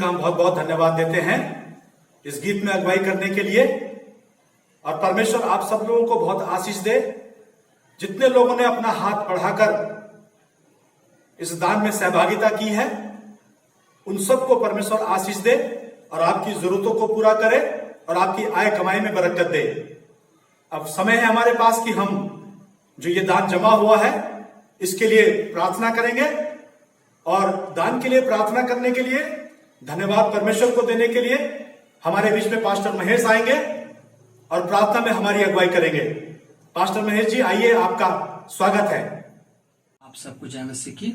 का हम बहुत बहुत धन्यवाद देते हैं इस गीत में अगुवाई करने के लिए। और परमेश्वर आप सब लोगों को बहुत आशीष दे। जितने लोगों ने अपना हाथ बढ़ाकर इस दान में सहभागिता की है, उन सबको परमेश्वर आशीष दे और आपकी जरूरतों को पूरा करे और आपकी आय कमाई में बरकत दे। अब समय है हमारे पास कि हम जो ये दान जमा हुआ है इसके लिए प्रार्थना करेंगे। और दान के लिए प्रार्थना करने के लिए, धन्यवाद परमेश्वर को देने के लिए हमारे बीच में पास्टर महेश आएंगे और प्रार्थना में हमारी अगुवाई करेंगे। पास्टर महेश जी आइए, आपका स्वागत है। आप सबको जय मसीह की।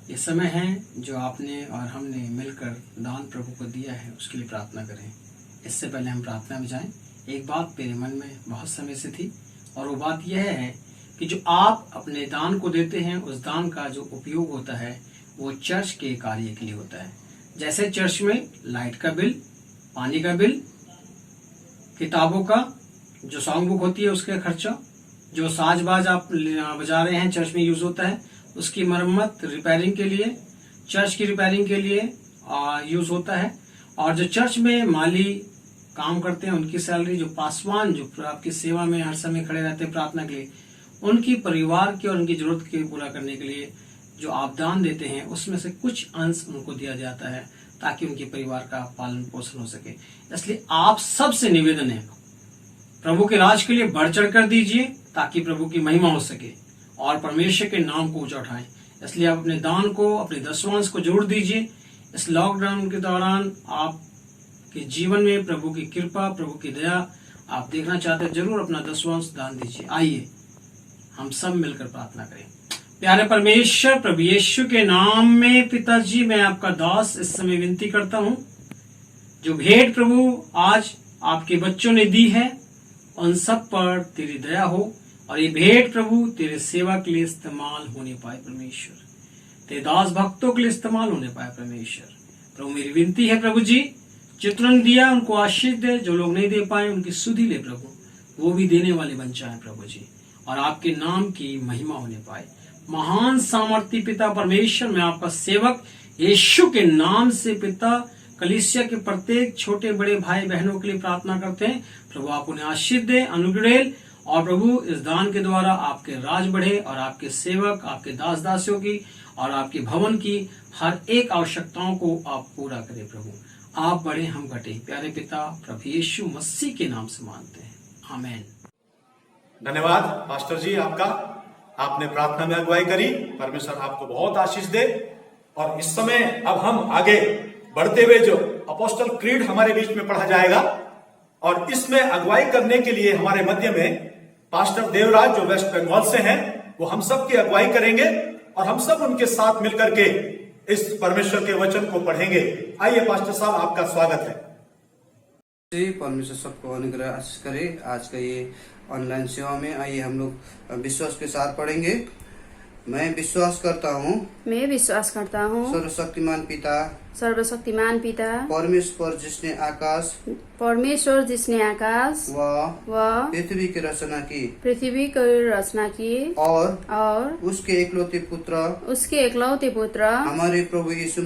ये समय है जो आपने और हमने मिलकर दान प्रभु को दिया है, उसके लिए प्रार्थना करें। इससे पहले हम प्रार्थना में जाएं, एक बात मेरे मन में बहुत समय से थी और वो बात यह है कि जो आप अपने दान को देते हैं, उस दान का जो उपयोग होता है वो चर्च के कार्य के लिए होता है। जैसे चर्च में लाइट का बिल, पानी का बिल, किताबों का जो सॉन्ग बुक होती है उसका खर्चा, जो साज बाज आप बजा रहे हैं चर्च में यूज होता है, उसकी मरम्मत रिपेयरिंग के लिए, चर्च की रिपेयरिंग के लिए यूज होता है। और जो चर्च में माली काम करते हैं उनकी सैलरी, जो पासवान जो आपकी सेवा में हर समय खड़े रहते हैं प्रार्थना के लिए, उनकी परिवार की और उनकी जरूरत के पूरा करने के लिए जो आप दान देते हैं उसमें से कुछ अंश उनको दिया जाता है ताकि उनके परिवार का पालन पोषण हो सके। इसलिए आप सबसे निवेदन है, प्रभु के राज के लिए बढ़ चढ़ कर दीजिए ताकि प्रभु की महिमा हो सके और परमेश्वर के नाम को ऊंचा उठाएं। इसलिए आप अपने दान को, अपने दशवांश को जरूर दीजिए। इस लॉकडाउन के दौरान आपके जीवन में प्रभु की कृपा, प्रभु की दया आप देखना चाहते हैं, जरूर अपना दशवांश दान दीजिए। आइए हम सब मिलकर प्रार्थना करें। प्यारे परमेश्वर, प्रभु यीशु के नाम में पिताजी, मैं आपका दास इस समय विनती करता हूँ, जो भेंट प्रभु आज आपके बच्चों ने दी है उन सब पर तेरी दया हो और ये भेंट प्रभु तेरे सेवा के लिए इस्तेमाल होने पाए परमेश्वर, तेरे दास भक्तों के लिए इस्तेमाल होने पाए परमेश्वर। प्रभु मेरी विनती है प्रभु जी, जितने दिया उनको आशीष दे, जो लोग नहीं दे पाए उनकी सुधि ले प्रभु, वो भी देने वाले बन जाए प्रभु जी, और आपके नाम की महिमा होने पाए। महान सामर्थी पिता परमेश्वर, मैं आपका सेवक यीशु के नाम से पिता कलीसिया के प्रत्येक छोटे बड़े भाई बहनों के लिए प्रार्थना करते हैं। प्रभु आप उन्हें आशीष दे, अनुग्रह, और प्रभु इस दान के द्वारा आपके राज बढ़े और आपके सेवक, आपके दास दासियों की और आपके भवन की हर एक आवश्यकताओं को आप पूरा करें। प्रभु आप बढ़े, हम घटे। प्यारे पिता प्रभु यीशु मसीह के नाम से मांगते हैं, आमीन। धन्यवाद पास्टर जी आपका, आपने प्रार्थना में अगुवाई करी। परमेश्वर आपको बहुत आशीष दे। और इस समय अब हम आगे बढ़ते हुए जो अपोस्टल क्रीड हमारे बीच में पढ़ा जाएगा और इसमें अगुवाई करने के लिए हमारे मध्य में पास्टर देवराज जो वेस्ट बंगाल से हैं, वो हम सब की अगुवाई करेंगे और हम सब उनके साथ मिलकर के इस परमेश्वर के वचन को पढ़ेंगे। आइए पास्टर साहब, आपका स्वागत है। परमेश्वर सबको अनुग्रह आशीष करे। आज का ये ऑनलाइन सेवा में आइए हम लोग विश्वास के साथ पढ़ेंगे। मैं विश्वास करता हूँ सर्वशक्तिमान पिता परमेश्वर जिसने आकाश व पृथ्वी की रचना की और उसके एकलौते पुत्र हमारे प्रभु यीशु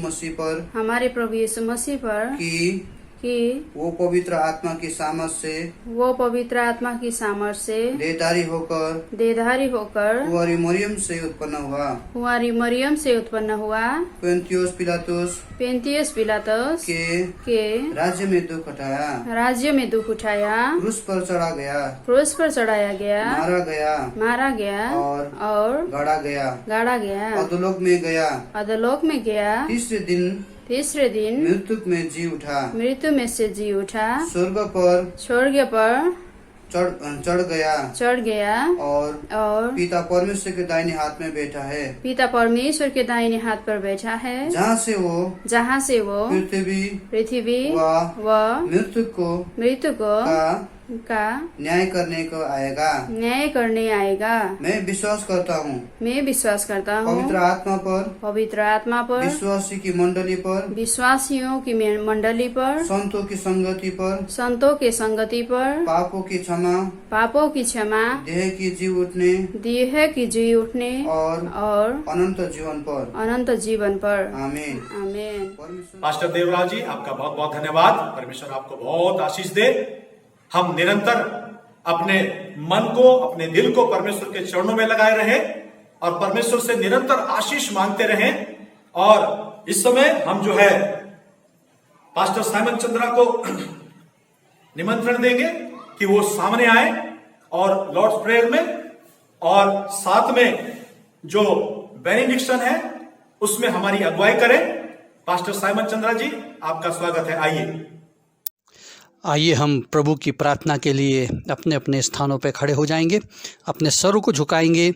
मसीह पर कि वो पवित्र आत्मा की सामर्थ से देहधारी होकर कुंवारी मरियम से उत्पन्न हुआ पुन्तियुस पिलातुस के राज्य में दुख उठाया क्रूस पर चढ़ाया गया मारा गया और गाड़ा गया अधोलोक में गया तीसरे दिन मृत्यु में से जी उठा स्वर्ग पर चढ़ गया और पिता परमेश्वर के दाहिने हाथ पर बैठा है जहाँ से वो पृथ्वी व मृत्यु को का न्याय करने को आएगा। न्याय करने आएगा। मैं विश्वास करता हूँ मैं विश्वास करता हूँ पवित्र आत्मा पर विश्वासी की मंडली पर विश्वासियों की मंडली पर संतों की संगति पर पापों की क्षमा देह की जी उठने और अनंत जीवन पर आमीन आमीन। पास्टर देवराज जी, आपका बहुत बहुत धन्यवाद। परमेश्वर आपको बहुत आशीष दे। हम निरंतर अपने मन को, अपने दिल को परमेश्वर के चरणों में लगाए रहें और परमेश्वर से निरंतर आशीष मांगते रहें। और इस समय हम जो है पास्टर साइमन चंद्रा को निमंत्रण देंगे कि वो सामने आए और लॉर्ड्स प्रेयर में और साथ में जो बेनिडिक्शन है उसमें हमारी अगुवाई करें। पास्टर साइमन चंद्रा जी, आपका स्वागत है। आइए हम प्रभु की प्रार्थना के लिए अपने अपने स्थानों पर खड़े हो जाएंगे, अपने सरों को झुकाएंगे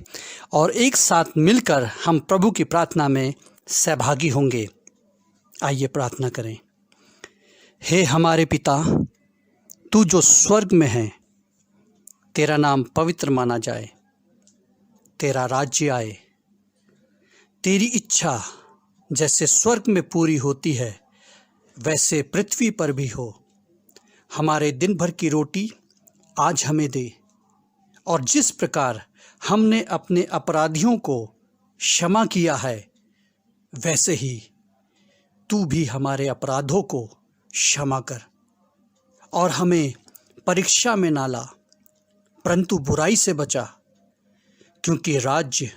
और एक साथ मिलकर हम प्रभु की प्रार्थना में सहभागी होंगे। आइए प्रार्थना करें। हे हमारे पिता, तू जो स्वर्ग में है, तेरा नाम पवित्र माना जाए, तेरा राज्य आए, तेरी इच्छा जैसे स्वर्ग में पूरी होती है वैसे पृथ्वी पर भी हो। हमारे दिन भर की रोटी आज हमें दे और जिस प्रकार हमने अपने अपराधियों को क्षमा किया है वैसे ही तू भी हमारे अपराधों को क्षमा कर और हमें परीक्षा में ना ला, परंतु बुराई से बचा, क्योंकि राज्य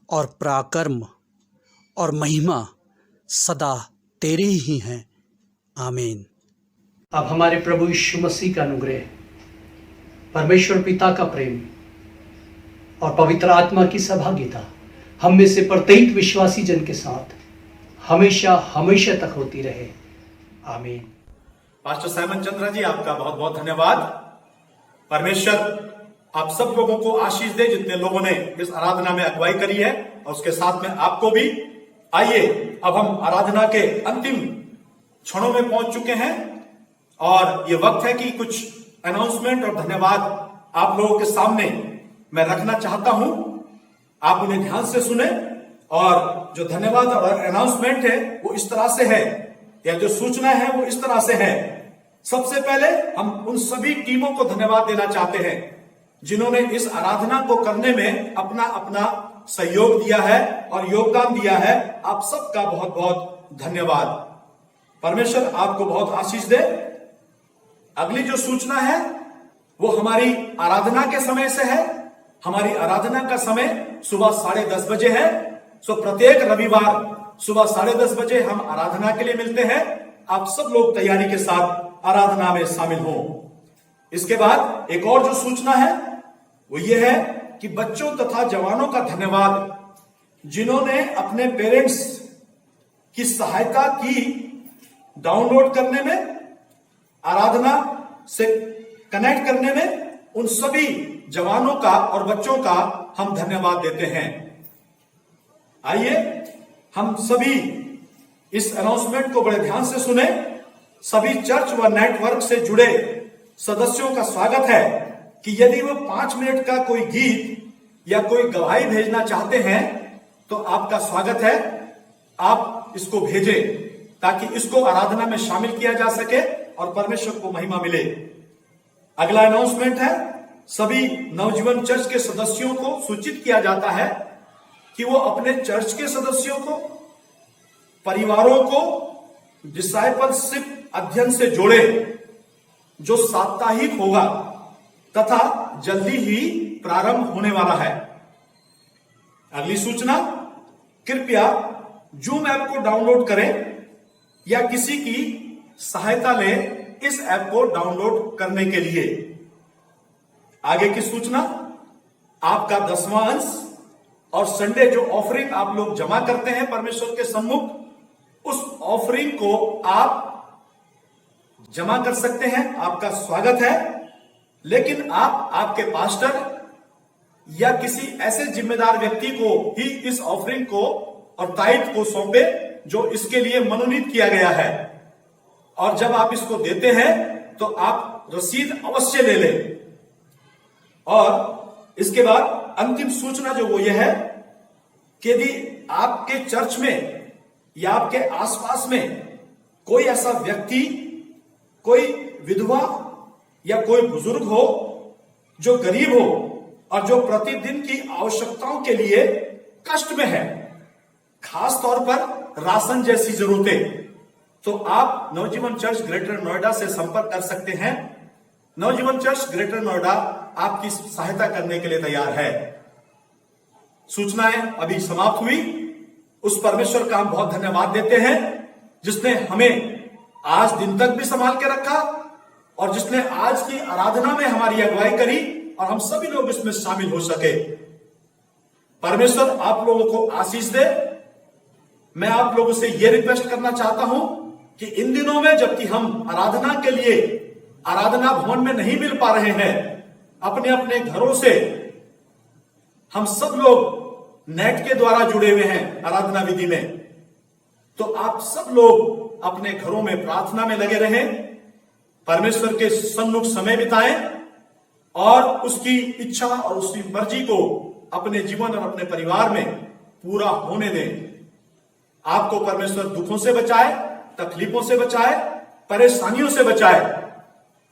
और पराक्रम और महिमा सदा तेरे ही हैं। आमीन। अब हमारे प्रभु यीशु मसीह का अनुग्रह, परमेश्वर पिता का प्रेम और पवित्र आत्मा की सहभागिता हम में से प्रत्येक विश्वासी जन के साथ हमेशा हमेशा तक होती रहे। आमीन। पास्टर साइमन चंद्रा जी, आपका बहुत बहुत धन्यवाद। परमेश्वर आप सब लोगों को आशीष दे जितने लोगों ने इस आराधना में अगुवाई करी है और उसके साथ में आपको भी। आइए अब हम आराधना के अंतिम क्षणों में पहुंच चुके हैं और ये वक्त है कि कुछ अनाउंसमेंट और धन्यवाद आप लोगों के सामने मैं रखना चाहता हूं। आप उन्हें ध्यान से सुने और जो धन्यवाद और अनाउंसमेंट है वो इस तरह से है, या जो सूचना है वो इस तरह से है। सबसे पहले हम उन सभी टीमों को धन्यवाद देना चाहते हैं जिन्होंने इस आराधना को करने में अपना अपना सहयोग दिया है और योगदान दिया है। आप सबका बहुत बहुत धन्यवाद। परमेश्वर आपको बहुत आशीष दे। अगली जो सूचना है वो हमारी आराधना के समय से है। हमारी आराधना का समय सुबह 10:30 बजे है। सो प्रत्येक रविवार सुबह 10:30 बजे हम आराधना के लिए मिलते हैं। आप सब लोग तैयारी के साथ आराधना में शामिल हो। इसके बाद एक और जो सूचना है वो ये है कि बच्चों तथा जवानों का धन्यवाद जिन्होंने अपने पेरेंट्स की सहायता की डाउनलोड करने में, आराधना से कनेक्ट करने में। उन सभी जवानों का और बच्चों का हम धन्यवाद देते हैं। आइए हम सभी इस अनाउंसमेंट को बड़े ध्यान से सुने। सभी चर्च व नेटवर्क से जुड़े सदस्यों का स्वागत है कि यदि वो 5 मिनट का कोई गीत या कोई गवाही भेजना चाहते हैं तो आपका स्वागत है। आप इसको भेजें ताकि इसको आराधना में शामिल किया जा सके और परमेश्वर को महिमा मिले। अगला अनाउंसमेंट है, सभी नवजीवन चर्च के सदस्यों को सूचित किया जाता है कि वो अपने चर्च के सदस्यों को, परिवारों को डिसाइपलशिप अध्ययन से जोड़े जो साप्ताहिक होगा तथा जल्दी ही प्रारंभ होने वाला है। अगली सूचना, कृपया जूम ऐप को डाउनलोड करें या किसी की सहायता लें इस ऐप को डाउनलोड करने के लिए। आगे की सूचना, आपका 10वां अंश और संडे जो ऑफरिंग आप लोग जमा करते हैं परमेश्वर के सम्मुख, उस ऑफरिंग को आप जमा कर सकते हैं। आपका स्वागत है। लेकिन आप आपके पास्टर या किसी ऐसे जिम्मेदार व्यक्ति को ही इस ऑफरिंग को और ताइद को सौंपे जो इसके लिए मनोनीत किया गया है। और जब आप इसको देते हैं तो आप रसीद अवश्य ले ले। और इसके बाद अंतिम सूचना जो वो ये है कि यदि आपके चर्च में या आपके आसपास में कोई ऐसा व्यक्ति, कोई विधवा या कोई बुजुर्ग हो जो गरीब हो और जो प्रतिदिन की आवश्यकताओं के लिए कष्ट में है, खास तौर पर राशन जैसी जरूरतें, तो आप नवजीवन चर्च ग्रेटर नोएडा से संपर्क कर सकते हैं। नवजीवन चर्च ग्रेटर नोएडा आपकी सहायता करने के लिए तैयार है। सूचनाएं अभी समाप्त हुई। उस परमेश्वर का हम बहुत धन्यवाद देते हैं जिसने हमें आज दिन तक भी संभाल के रखा और जिसने आज की आराधना में हमारी अगुवाई करी और हम सभी लोग इसमें शामिल हो सके। परमेश्वर आप लोगों को आशीष दे। मैं आप लोगों से यह रिक्वेस्ट करना चाहता हूं कि इन दिनों में जबकि हम आराधना के लिए आराधना भवन में नहीं मिल पा रहे हैं, अपने अपने घरों से हम सब लोग नेट के द्वारा जुड़े हुए हैं आराधना विधि में, तो आप सब लोग अपने घरों में प्रार्थना में लगे रहें, परमेश्वर के सन्मुख समय बिताएं और उसकी इच्छा और उसकी मर्जी को अपने जीवन और अपने परिवार में पूरा होने दें। आपको परमेश्वर दुखों से बचाए, तकलीफों से बचाए, परेशानियों से बचाए।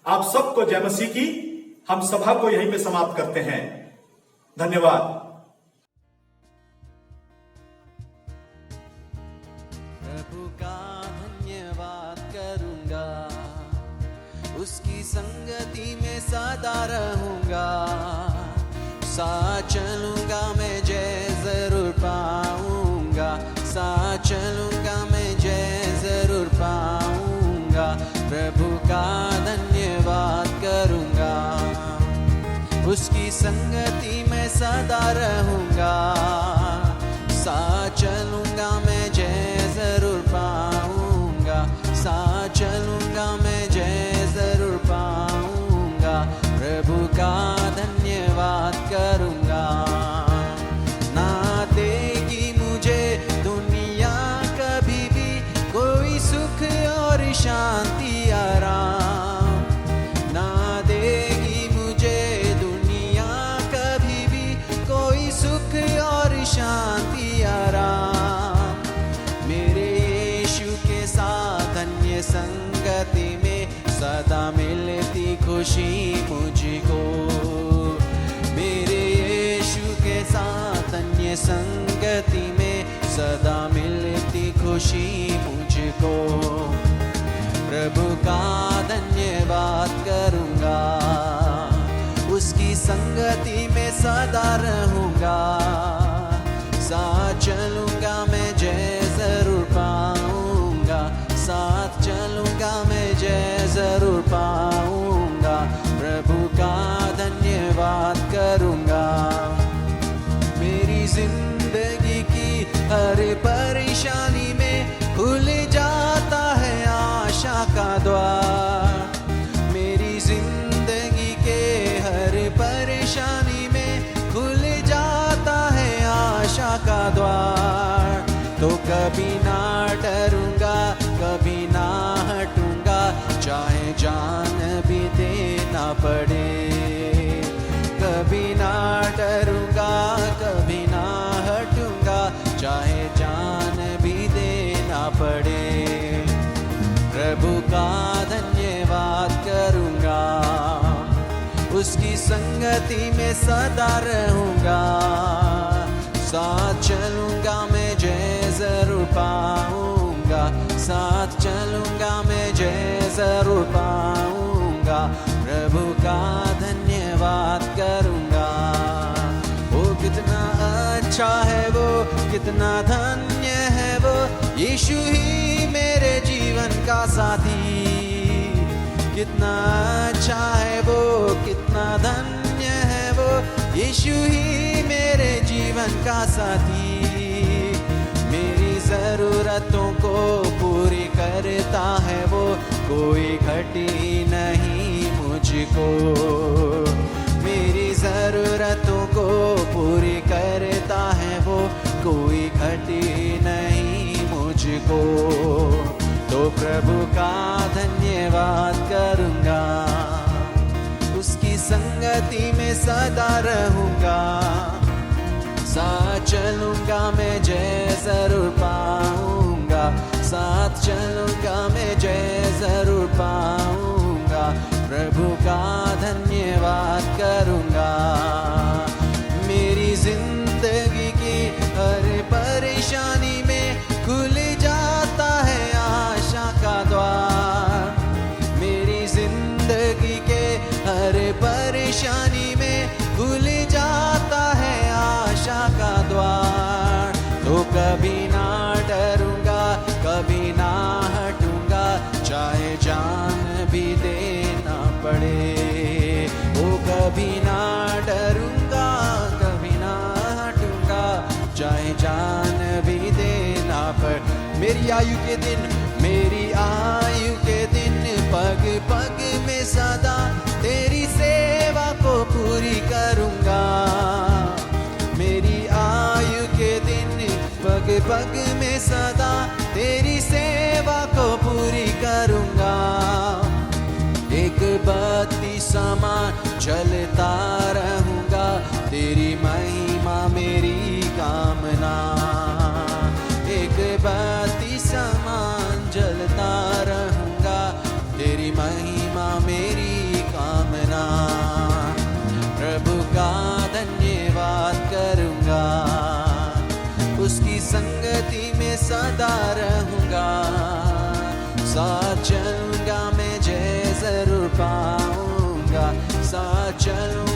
आप सबको जय मसीह की। हम सभा को यहीं पे समाप्त करते हैं। धन्यवाद। प्रभु का धन्यवाद करूंगा, उसकी संगति में सदा रहूंगा, साथ चलूंगा मैं जय जरूर पाऊंगा, साथ चलूंगा मैं जय जरूर पाऊंगा। प्रभु का धन्यवाद करूंगा, उसकी संगति में सदा रहूंगा, साथ चलूंगा मैं जय जरूर पाऊंगा, साथ चलूंगा मैं जय जरूर पाऊंगा। प्रभु का धन्यवाद करूंगा। ना देगी मुझे दुनिया कभी भी कोई सुख और शांति आराम, ना देगी मुझे दुनिया कभी भी कोई सुख और शांति आराम। मेरे यीशु के साथ अन्य संगति में सदा मिलती खुशी मुझको, मेरे यीशु के साथ अन्य संगति में सदा मिलती खुशी मुझको। प्रभु का धन्यवाद करूंगा, उसकी संगति में सदा रहूंगा, साथ चलूंगा मैं जय जरूर पाऊंगा, साथ चलूंगा मैं जय जरूर पाऊंगा। प्रभु का धन्यवाद करूंगा। मेरी जिंदगी की हर परेशानी में खुल जाता है आशा का द्वार, मेरी जिंदगी के हर परेशानी में खुल जाता है आशा का द्वार। तो कभी ना डरूंगा, कभी ना हटूंगा, चाहे जान भी देना पड़े। कभी ना डरूंगा, कभी ना हटूंगा, चाहे जान भी देना पड़े। प्रभु का धन्यवाद करूंगा, उसकी संगति में सदा रहूंगा, साथ चलूंगा मैं जय जरूर पाऊंगा, साथ चलूंगा मैं जय जरूर पाऊंगा। प्रभु का धन्यवाद करूंगा। वो कितना अच्छा है, वो कितना धन्य है वो, यीशु ही मेरे जीवन का साथी। कितना अच्छा है वो, कितना धन्य है वो, यीशु ही मेरे जीवन का साथी। मेरी ज़रूरतों को पूरी करता है वो, कोई घटी नहीं मुझको। मेरी ज़रूरतों को पूरी करता है वो, कोई घटी नहीं मुझको। तो प्रभु का धन्यवाद करूँगा। सदा रहूंगा, साथ चलूंगा मैं जय जरूर पाऊंगा, साथ चलूंगा मैं जय जरूर पाऊंगा, प्रभु का धन्यवाद करूंगा। मेरी जिंदगी की हर परेशानी में खुल जाता है आशा का द्वार, मेरी जिंदगी के हर परेशानी में खुल जाता है आशा का द्वार। तो कभी ना डरूंगा, कभी ना हटूंगा, चाहे जान भी देना पड़े। ओ कभी ना डरूंगा, कभी ना हटूंगा, चाहे जान भी देना पड़े। मेरी आयु के दिन, मेरी आयु के दिन, पग पग में सदा तेरी सेवा को पूरी करूंगा। मेरी आयु के दिन, पग पग में सदा तेरी सेवा को पूरी करूंगा। एक बत्ती समान जलता रहूंगा, तेरी महिमा मेरी कामना। एक बत्ती समान जलता रहूंगा, तेरी महिमा मेरी कामना। प्रभु का धन्यवाद करूंगा, उसकी संगति में सदा रहूंगा, साथ चलूंगा मैं जय जरूर पाऊंगा, साथ चलूंगा